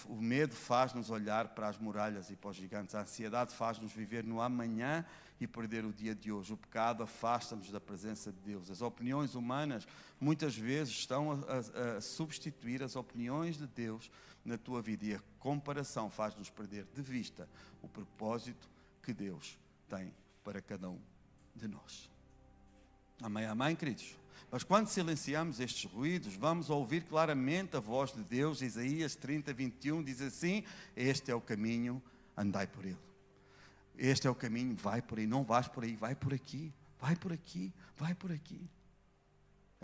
O medo faz-nos olhar para as muralhas e para os gigantes. A ansiedade faz-nos viver no amanhã e perder o dia de hoje. O pecado afasta-nos da presença de Deus. As opiniões humanas muitas vezes estão a substituir as opiniões de Deus na tua vida. E a comparação faz-nos perder de vista o propósito que Deus tem para cada um de nós. Amém, amém, queridos? Mas quando silenciamos estes ruídos, vamos ouvir claramente a voz de Deus. Isaías 30, 21 diz assim: este é o caminho, andai por ele. Este é o caminho, vai por aí. Não vais por aí, vai por aqui. Vai por aqui, vai por aqui.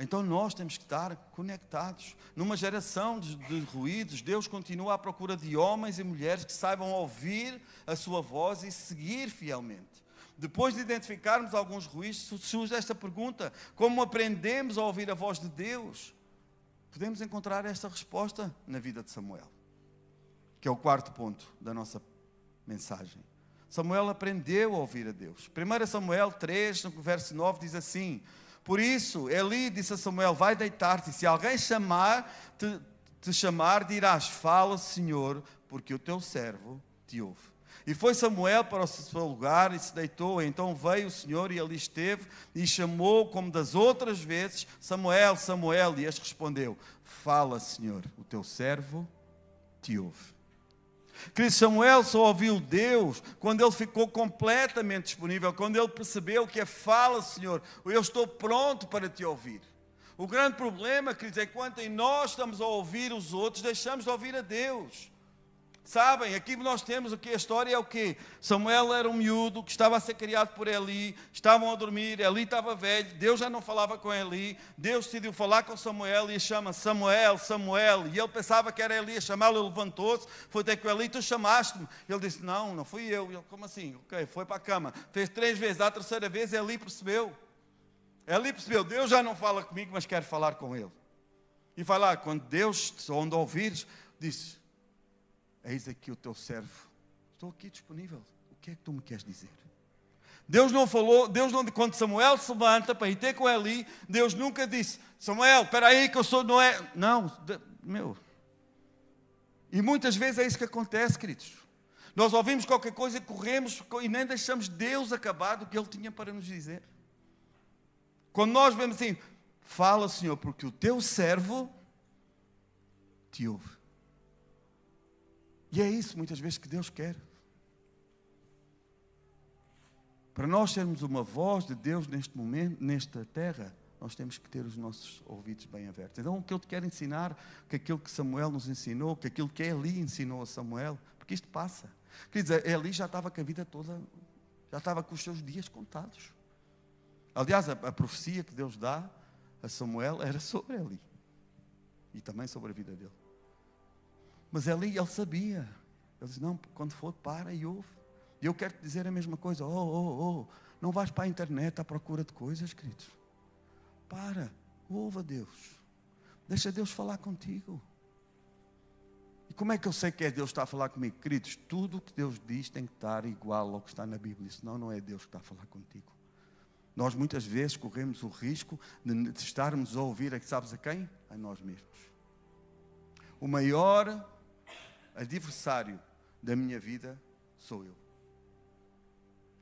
Então nós temos que estar conectados. Numa geração de ruídos, Deus continua à procura de homens e mulheres que saibam ouvir a sua voz e seguir fielmente. Depois de identificarmos alguns ruídos, surge esta pergunta: como aprendemos a ouvir a voz de Deus? Podemos encontrar esta resposta na vida de Samuel, que é o quarto ponto da nossa mensagem. Samuel aprendeu a ouvir a Deus. 1 Samuel 3, no verso 9, diz assim: por isso, Eli disse a Samuel: vai deitar-te, e se alguém te chamar, dirás: fala, Senhor, porque o teu servo te ouve. E foi Samuel para o seu lugar e se deitou. Então veio o Senhor e ali esteve e chamou como das outras vezes: Samuel, Samuel. E este respondeu: fala, Senhor, o teu servo te ouve. Querido, Samuel só ouviu Deus quando ele ficou completamente disponível, quando ele percebeu que fala, Senhor, eu estou pronto para te ouvir. O grande problema, queridos, é que quando nós estamos a ouvir os outros, deixamos de ouvir a Deus. Sabem, aqui nós temos o que a história é o quê? Samuel era um miúdo que estava a ser criado por Eli, estavam a dormir, Eli estava velho, Deus já não falava com Eli, Deus decidiu falar com Samuel e chama Samuel, Samuel, e ele pensava que era Eli a chamá-lo, ele levantou-se, foi até com Eli: tu chamaste-me. Ele disse: não fui eu. Ele: como assim? Ok, foi para a cama, fez 3 vezes, à terceira vez Eli percebeu, Deus já não fala comigo, mas quer falar com ele. E vai lá, quando Deus, onde ouvires, disse: eis aqui o teu servo, estou aqui disponível, o que é que tu me queres dizer? Deus não falou, quando Samuel se levanta para ir ter com Eli, Deus nunca disse: Samuel, espera aí que eu sou, não é? Não, E muitas vezes é isso que acontece, queridos. Nós ouvimos qualquer coisa e corremos e nem deixamos Deus acabar do que Ele tinha para nos dizer. Quando nós vemos assim: fala, Senhor, porque o teu servo te ouve. E é isso muitas vezes que Deus quer. Para nós sermos uma voz de Deus neste momento, nesta terra, nós temos que ter os nossos ouvidos bem abertos. Então o que eu te quero ensinar, que aquilo que Samuel nos ensinou, que aquilo que Eli ensinou a Samuel, porque isto passa. Quer dizer, Eli já estava com a vida toda, já estava com os seus dias contados. Aliás, a profecia que Deus dá a Samuel era sobre Eli. E também sobre a vida dele. Mas Eli, ele sabia. Ele disse: não, quando for, para e ouve. E eu quero te dizer a mesma coisa. Não vais para a internet à procura de coisas, queridos. Para, ouve a Deus. Deixa Deus falar contigo. E como é que eu sei que é Deus que está a falar comigo? Queridos, tudo o que Deus diz tem que estar igual ao que está na Bíblia. Senão não é Deus que está a falar contigo. Nós muitas vezes corremos o risco de estarmos a ouvir, sabes a quem? A nós mesmos. O maior adversário da minha vida sou eu.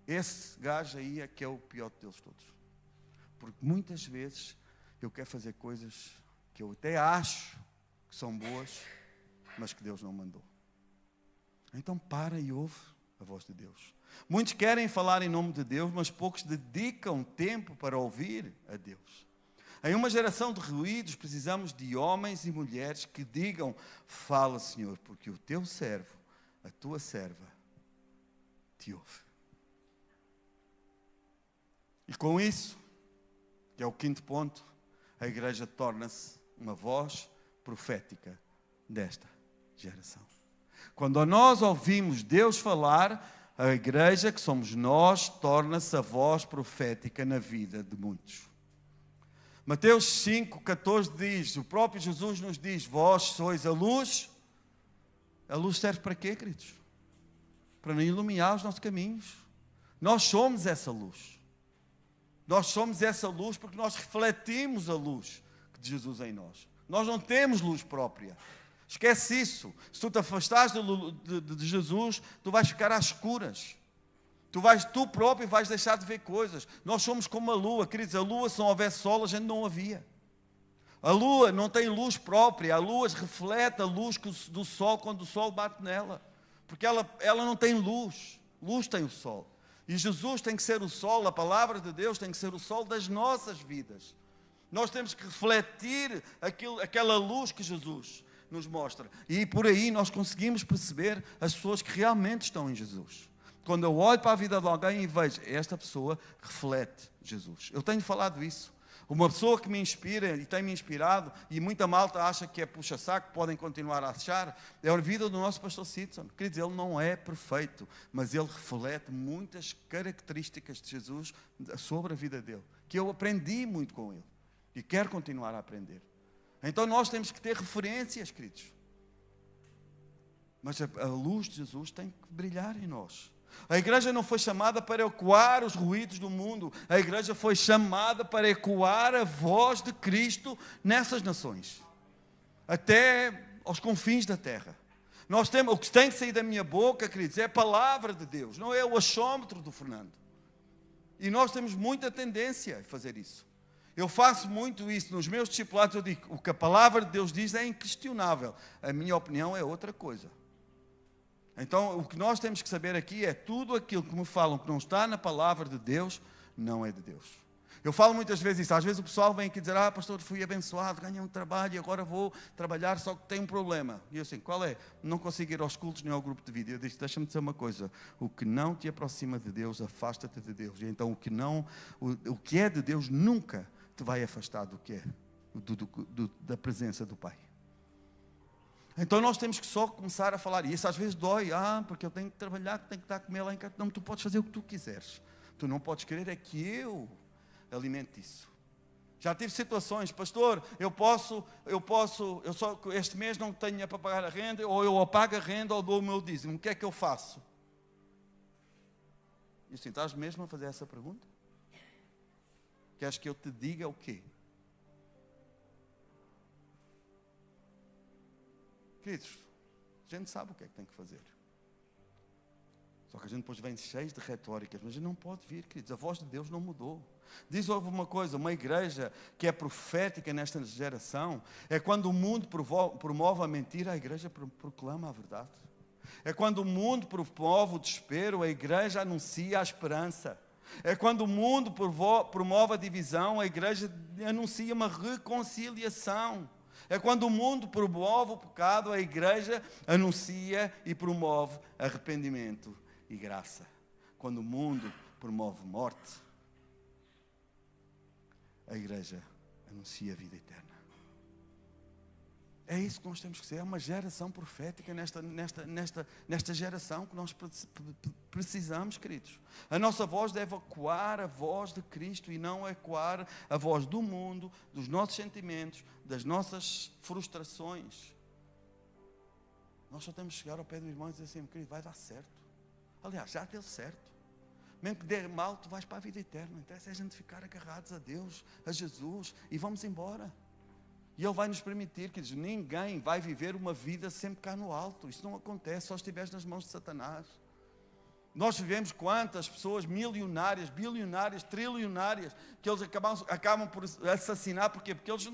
Esse gajo aí é que é o pior deles todos. Porque muitas vezes eu quero fazer coisas que eu até acho que são boas, mas que Deus não mandou. Então para e ouve a voz de Deus. Muitos querem falar em nome de Deus, mas poucos dedicam tempo para ouvir a Deus. Em uma geração de ruídos, precisamos de homens e mulheres que digam: fala, Senhor, porque o teu servo, a tua serva, te ouve. E com isso, que é o quinto ponto, a igreja torna-se uma voz profética desta geração. Quando nós ouvimos Deus falar, a igreja, que somos nós, torna-se a voz profética na vida de muitos. Mateus 5,14 diz, o próprio Jesus nos diz: vós sois a luz. A luz serve para quê, queridos? Para iluminar os nossos caminhos. Nós somos essa luz. Nós somos essa luz porque nós refletimos a luz de Jesus em nós. Nós não temos luz própria. Esquece isso. Se tu te afastares de Jesus, tu vais ficar às escuras. Tu próprio vais deixar de ver coisas. Nós somos como a lua, queridos. A lua, se não houvesse sol, a gente não havia. A lua não tem luz própria. A lua reflete a luz do sol quando o sol bate nela. Porque ela não tem luz. Luz tem o sol. E Jesus tem que ser o sol, a palavra de Deus tem que ser o sol das nossas vidas. Nós temos que refletir aquela luz que Jesus nos mostra. E por aí nós conseguimos perceber as pessoas que realmente estão em Jesus. Quando eu olho para a vida de alguém e vejo, esta pessoa reflete Jesus. Eu tenho falado isso. Uma pessoa que me inspira e tem me inspirado, e muita malta acha que é puxa-saco, podem continuar a achar, é a vida do nosso pastor Sidson. Queridos, ele não é perfeito, mas ele reflete muitas características de Jesus sobre a vida dele, que eu aprendi muito com ele e quero continuar a aprender. Então nós temos que ter referências, queridos. Mas a luz de Jesus tem que brilhar em nós. A igreja não foi chamada para ecoar os ruídos do mundo. A igreja foi chamada para ecoar a voz de Cristo nessas nações, até aos confins da terra. Nós temos, o que tem que sair da minha boca, queridos, é a palavra de Deus, não é o achômetro do Fernando. E nós temos muita tendência a fazer isso. Eu faço muito isso nos meus discipulados. Eu digo, o que a palavra de Deus diz é inquestionável. A minha opinião é outra coisa. Então, o que nós temos que saber aqui é tudo aquilo que me falam que não está na palavra de Deus, não é de Deus. Eu falo muitas vezes isso. Às vezes o pessoal vem aqui dizer, pastor, fui abençoado, ganhei um trabalho e agora vou trabalhar, só que tem um problema. E eu assim, qual é? Não consigo ir aos cultos nem ao grupo de vídeo. Eu disse, deixa-me dizer uma coisa, o que não te aproxima de Deus, afasta-te de Deus. E então o que é de Deus nunca te vai afastar do que é, da presença do Pai. Então nós temos que só começar a falar, e isso às vezes dói, porque eu tenho que trabalhar, tenho que estar a comer lá em casa. Não, tu podes fazer o que tu quiseres, tu não podes querer é que eu alimente isso. Já tive situações, pastor, eu só este mês não tenho dinheiro para pagar a renda, ou eu apago a renda ou dou o meu dízimo, o que é que eu faço? E assim, estás mesmo a fazer essa pergunta? Queres que eu te diga o quê? Queridos, a gente sabe o que é que tem que fazer. Só que a gente depois vem cheio de retóricas, mas a gente não pode vir, queridos. A voz de Deus não mudou. Diz uma coisa, uma igreja que é profética nesta geração, é quando o mundo promove a mentira, a igreja proclama a verdade. É quando o mundo promove o desespero, a igreja anuncia a esperança. É quando o mundo promove a divisão, a igreja anuncia uma reconciliação. É quando o mundo promove o pecado, a igreja anuncia e promove arrependimento e graça. Quando o mundo promove morte, a igreja anuncia a vida eterna. É isso que nós temos que ser. É uma geração profética nesta geração que nós precisamos, queridos. A nossa voz deve ecoar a voz de Cristo e não ecoar a voz do mundo, dos nossos sentimentos, das nossas frustrações. Nós só temos que chegar ao pé do irmão e dizer assim, querido, vai dar certo. Aliás, já deu certo. Mesmo que der mal, tu vais para a vida eterna. Então é a gente ficar agarrados a Deus, a Jesus, e vamos embora. E Ele vai nos permitir, que ninguém vai viver uma vida sempre cá no alto. Isso não acontece, só estiveres nas mãos de Satanás. Nós vivemos quantas pessoas milionárias, bilionárias, trilionárias, que eles acabam por assassinar. Porquê? Porque eles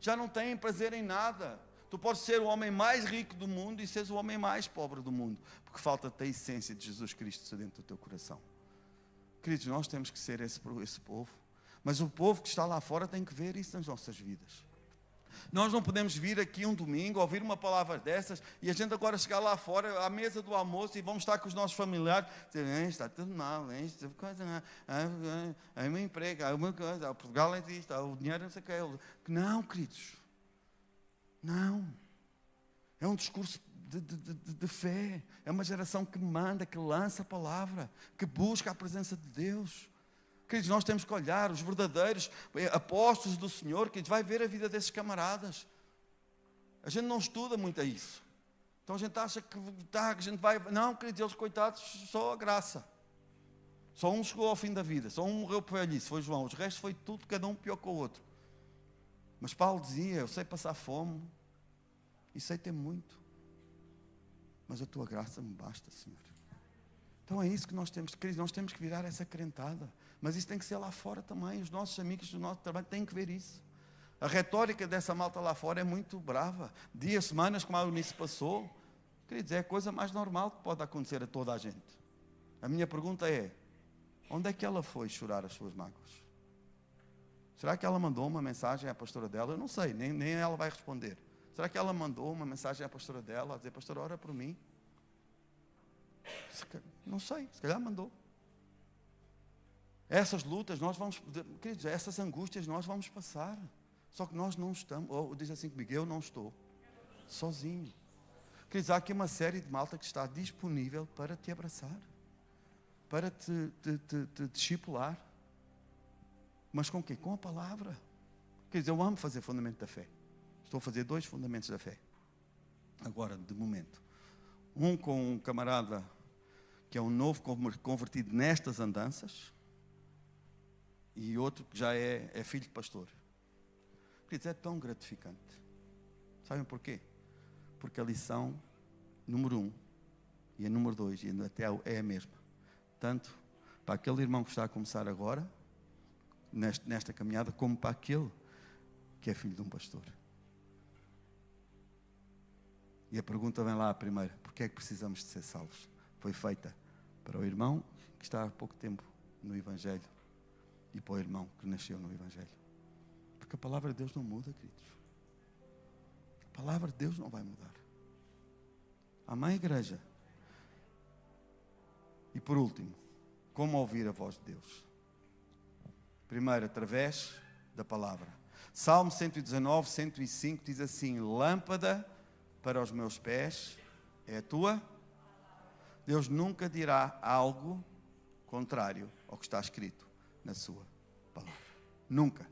já não têm prazer em nada. Tu podes ser o homem mais rico do mundo e seres o homem mais pobre do mundo, porque falta-te a essência de Jesus Cristo dentro do teu coração. Queridos, nós temos que ser esse povo. Mas o povo que está lá fora tem que ver isso nas nossas vidas. Nós não podemos vir aqui um domingo, ouvir uma palavra dessas, e a gente agora chegar lá fora, à mesa do almoço, e vamos estar com os nossos familiares, dizer, está tudo mal, é meu emprego, é uma coisa, Portugal é isto, o dinheiro não sei o que. Não, queridos, não. É um discurso de fé, é uma geração que manda, que lança a palavra, que busca a presença de Deus. Queridos, nós temos que olhar os verdadeiros apóstolos do Senhor, que vai ver a vida desses camaradas. A gente não estuda muito a isso. Então a gente acha que a gente vai... Não, queridos, eles coitados, só a graça. Só um chegou ao fim da vida, só um morreu por velhice, foi João. O resto foi tudo, cada um pior que o outro. Mas Paulo dizia, eu sei passar fome e sei ter muito, mas a tua graça me basta, Senhor. Então é isso que nós temos, queridos, nós temos que virar essa crentada. Mas isso tem que ser lá fora também. Os nossos amigos do nosso trabalho têm que ver isso. A retórica dessa malta lá fora é muito brava. Dias, semanas, como a Eunice passou. Queridos, é a coisa mais normal que pode acontecer a toda a gente. A minha pergunta é, onde é que ela foi chorar as suas mágoas? Será que ela mandou uma mensagem à pastora dela? Eu não sei, nem ela vai responder. Será que ela mandou uma mensagem à pastora dela, a dizer, pastora, ora por mim? Não sei, se calhar mandou. Essas lutas nós vamos, queridos, essas angústias nós vamos passar. Só que nós não estamos, ou diz assim comigo, eu não estou sozinho. Queridos, há aqui uma série de malta que está disponível para te abraçar, para te discipular. Mas com o quê? Com a palavra. Queridos, eu amo fazer fundamento da fé. Estou a fazer 2 fundamentos da fé. Agora, de momento. Um com um camarada que é um novo convertido nestas andanças, e outro que já é filho de pastor. Queridos, é tão gratificante. Sabem porquê? Porque a lição número 1 e a número 2 e até é a mesma. Tanto para aquele irmão que está a começar agora, nesta caminhada, como para aquele que é filho de um pastor. E a pergunta vem lá a primeira: porquê é que precisamos de ser salvos? Foi feita para o irmão que está há pouco tempo no Evangelho e para o irmão que nasceu no Evangelho. Porque a palavra de Deus não muda, queridos. A palavra de Deus não vai mudar. Amém, igreja? E por último, como ouvir a voz de Deus? Primeiro, através da palavra. Salmo 119, 105 diz assim: lâmpada para os meus pés é a tua. Deus nunca dirá algo contrário ao que está escrito na sua palavra. Nunca.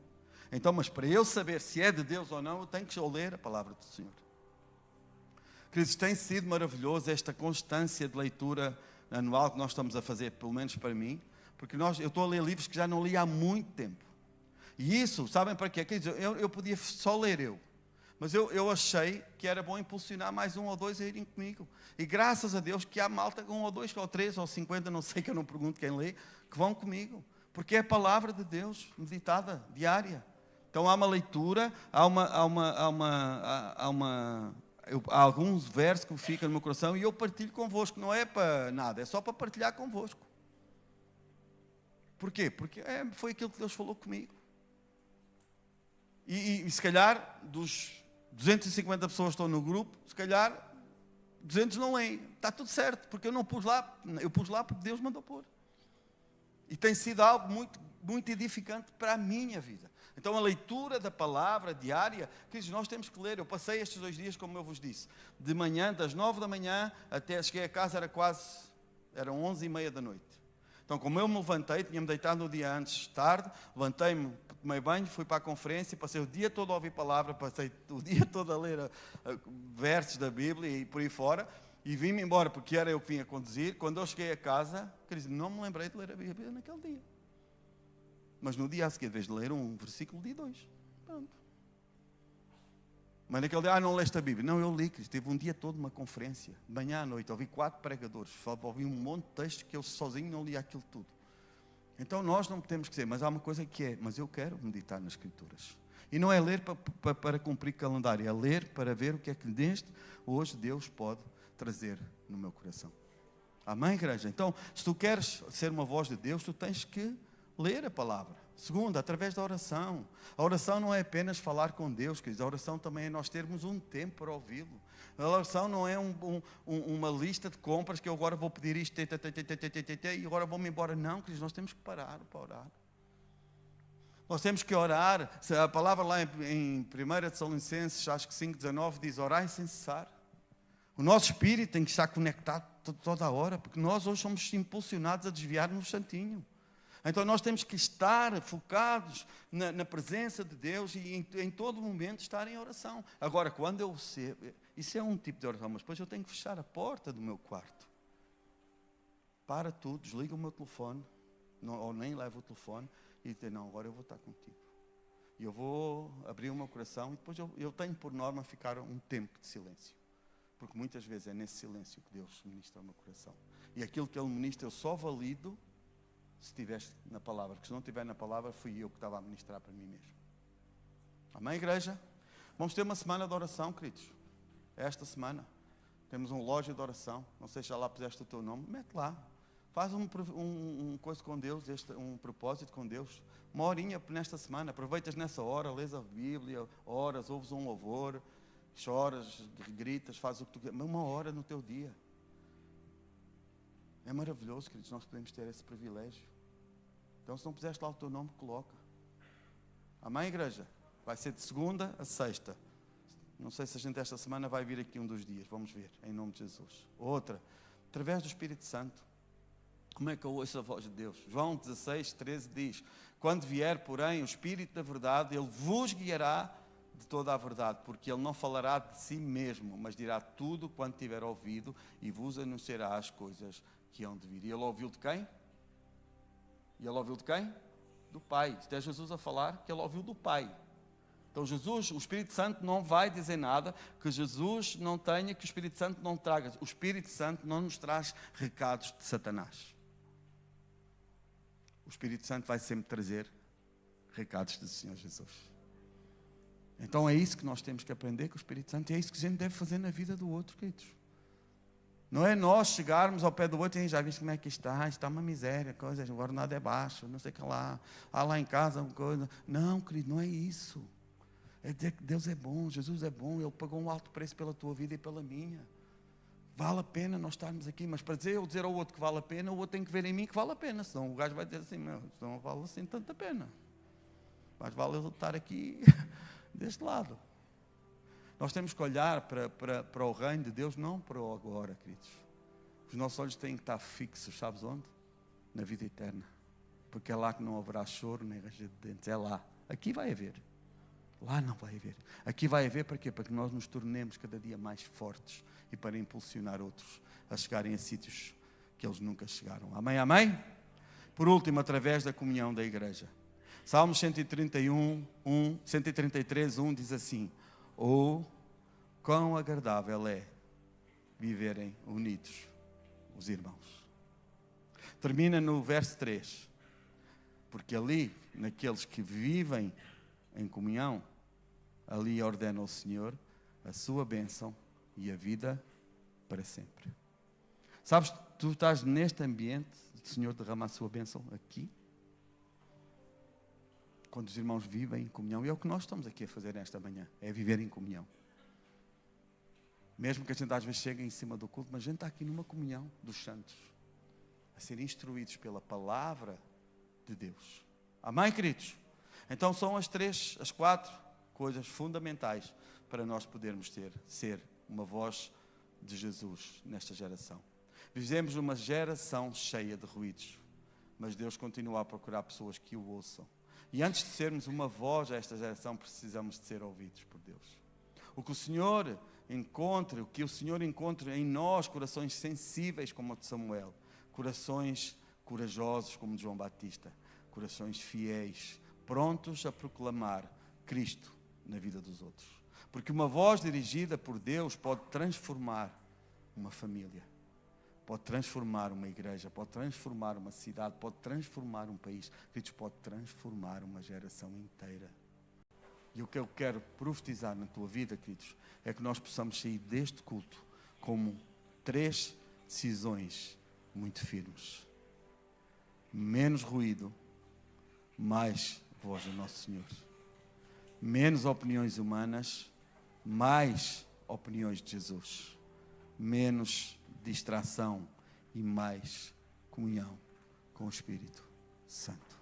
Então, mas para eu saber se é de Deus ou não, eu tenho que ler a palavra do Senhor. Queridos, tem sido maravilhoso esta constância de leitura anual que nós estamos a fazer, pelo menos para mim, porque eu estou a ler livros que já não li há muito tempo. E isso, sabem para quê? Queridos, eu podia só ler eu. Mas eu achei que era bom impulsionar mais 1 ou 2 a irem comigo. E graças a Deus que há malta, 1 ou 2, ou 3, ou 50, não sei, que eu não pergunto quem lê, que vão comigo. Porque é a palavra de Deus, meditada, diária. Então há uma leitura, há alguns versos que ficam no meu coração e eu partilho convosco. Não é para nada, é só para partilhar convosco. Porquê? Porque foi aquilo que Deus falou comigo. E se calhar, dos 250 pessoas que estão no grupo, se calhar 200 não leem. Está tudo certo, porque eu não pus lá. Eu pus lá porque Deus mandou pôr. E tem sido algo muito, muito edificante para a minha vida. Então a leitura da palavra diária, queridos, nós temos que ler. Eu passei estes 2 dias, como eu vos disse, de manhã, das 9 da manhã até cheguei a casa, eram 11h30 da noite. Então, como eu me levantei, tinha-me deitado no dia antes, tarde, levantei-me, tomei banho, fui para a conferência, passei o dia todo a ouvir palavra, passei o dia todo a ler versos da Bíblia e por aí fora, e vim-me embora, porque era eu que vinha conduzir. Quando eu cheguei a casa, não me lembrei de ler a Bíblia naquele dia. Mas no dia a seguir, em vez de ler um versículo, li 2. Pronto. Mas naquele dia, não leste a Bíblia. Não, eu li, tive um dia todo uma conferência, de manhã à noite, ouvi 4 pregadores, ouvi um monte de textos que eu sozinho não li aquilo tudo. Então nós não temos que dizer, mas há uma coisa que é, mas eu quero meditar nas Escrituras. E não é ler para cumprir calendário, é ler para ver o que é que hoje Deus pode trazer no meu coração. Amém, igreja? Então, se tu queres ser uma voz de Deus, tu tens que ler a palavra. Segundo, através da oração. A oração não é apenas falar com Deus, queridos. A oração também é nós termos um tempo para ouvi-lo. A oração não é uma lista de compras que eu agora vou pedir isto e agora vou-me embora. Não, queridos, nós temos que parar para orar. Nós temos que orar. A palavra lá em 1 Tessalonicenses, acho que 5,19, diz: orai sem cessar. O nosso espírito tem que estar conectado toda a hora, porque nós hoje somos impulsionados a desviar-nos santinho. Então nós temos que estar focados na presença de Deus e em todo momento estar em oração. Agora, quando eu sei, isso é um tipo de oração, mas depois eu tenho que fechar a porta do meu quarto. Para tudo, desliga o meu telefone, ou nem levo o telefone, e dizer: não, agora eu vou estar contigo. E eu vou abrir o meu coração, e depois eu tenho por norma ficar um tempo de silêncio. Porque muitas vezes é nesse silêncio que Deus ministra o meu coração. E aquilo que Ele ministra eu só valido se estivesse na palavra, porque se não estiver na palavra, fui eu que estava a ministrar para mim mesmo. Amém, igreja? Vamos ter uma semana de oração, queridos. Esta semana temos um loja de oração. Não sei se já lá puseste o teu nome, mete lá. Faz um coisa com Deus, um propósito com Deus. Uma horinha nesta semana, aproveitas nessa hora, lês a Bíblia, oras, ouves um louvor, choras, gritas, fazes o que tu queres. Uma hora no teu dia. É maravilhoso, queridos, nós podemos ter esse privilégio. Então, se não puseste lá o teu nome, coloca. Amém, igreja? Vai ser de segunda a sexta. Não sei se a gente esta semana vai vir aqui um dos dias. Vamos ver, em nome de Jesus. Outra, através do Espírito Santo. Como é que eu ouço a voz de Deus? João 16, 13 diz: quando vier, porém, o Espírito da verdade, Ele vos guiará de toda a verdade, porque Ele não falará de si mesmo, mas dirá tudo quanto tiver ouvido e vos anunciará as coisas que hão de vir. E Ele ouviu de quem? E Ele ouviu de quem? Do Pai. Isto é Jesus a falar que Ele ouviu do Pai. Então Jesus, o Espírito Santo não vai dizer nada que Jesus não tenha, que o Espírito Santo não traga. O Espírito Santo não nos traz recados de Satanás. O Espírito Santo vai sempre trazer recados do Senhor Jesus. Então é isso que nós temos que aprender com o Espírito Santo e é isso que a gente deve fazer na vida do outro, queridos. Não é nós chegarmos ao pé do outro e já viste como é que está uma miséria, coisas, agora nada é baixo, não sei o que lá, lá em casa uma coisa. Não, querido, não é isso. É dizer que Deus é bom, Jesus é bom, Ele pagou um alto preço pela tua vida e pela minha. Vale a pena nós estarmos aqui, mas para eu dizer ao outro que vale a pena, o outro tem que ver em mim que vale a pena, senão o gajo vai dizer assim, isto não vale assim tanta pena. Mas vale eu estar aqui deste lado. Nós temos que olhar para o reino de Deus, não para o agora, queridos. Os nossos olhos têm que estar fixos, sabes onde? Na vida eterna. Porque é lá que não haverá choro nem ranger de dentes, é lá. Aqui vai haver. Lá não vai haver. Aqui vai haver para quê? Para que nós nos tornemos cada dia mais fortes e para impulsionar outros a chegarem a sítios que eles nunca chegaram. Amém, amém? Por último, através da comunhão da igreja. Salmos 133, 1 diz assim: oh, quão agradável é viverem unidos os irmãos. Termina no verso 3. Porque ali, naqueles que vivem em comunhão, ali ordena o Senhor a sua bênção e a vida para sempre. Sabes, tu estás neste ambiente, o Senhor derrama a sua bênção aqui, quando os irmãos vivem em comunhão, e é o que nós estamos aqui a fazer nesta manhã, é viver em comunhão. Mesmo que a gente às vezes chegue em cima do culto, mas a gente está aqui numa comunhão dos santos, a ser instruídos pela palavra de Deus. Amém, queridos? Então são as 4 coisas fundamentais para nós podermos ser uma voz de Jesus nesta geração. Vivemos uma geração cheia de ruídos, mas Deus continua a procurar pessoas que o ouçam. E antes de sermos uma voz a esta geração, precisamos de ser ouvidos por Deus. O que o Senhor encontre em nós, corações sensíveis como o de Samuel, corações corajosos como o de João Batista, corações fiéis, prontos a proclamar Cristo na vida dos outros. Porque uma voz dirigida por Deus pode transformar uma família, pode transformar uma igreja, pode transformar uma cidade, pode transformar um país, queridos, pode transformar uma geração inteira. E o que eu quero profetizar na tua vida, queridos, é que nós possamos sair deste culto como 3 decisões muito firmes. Menos ruído, mais voz do nosso Senhor. Menos opiniões humanas, mais opiniões de Jesus. Menos distração e mais comunhão com o Espírito Santo.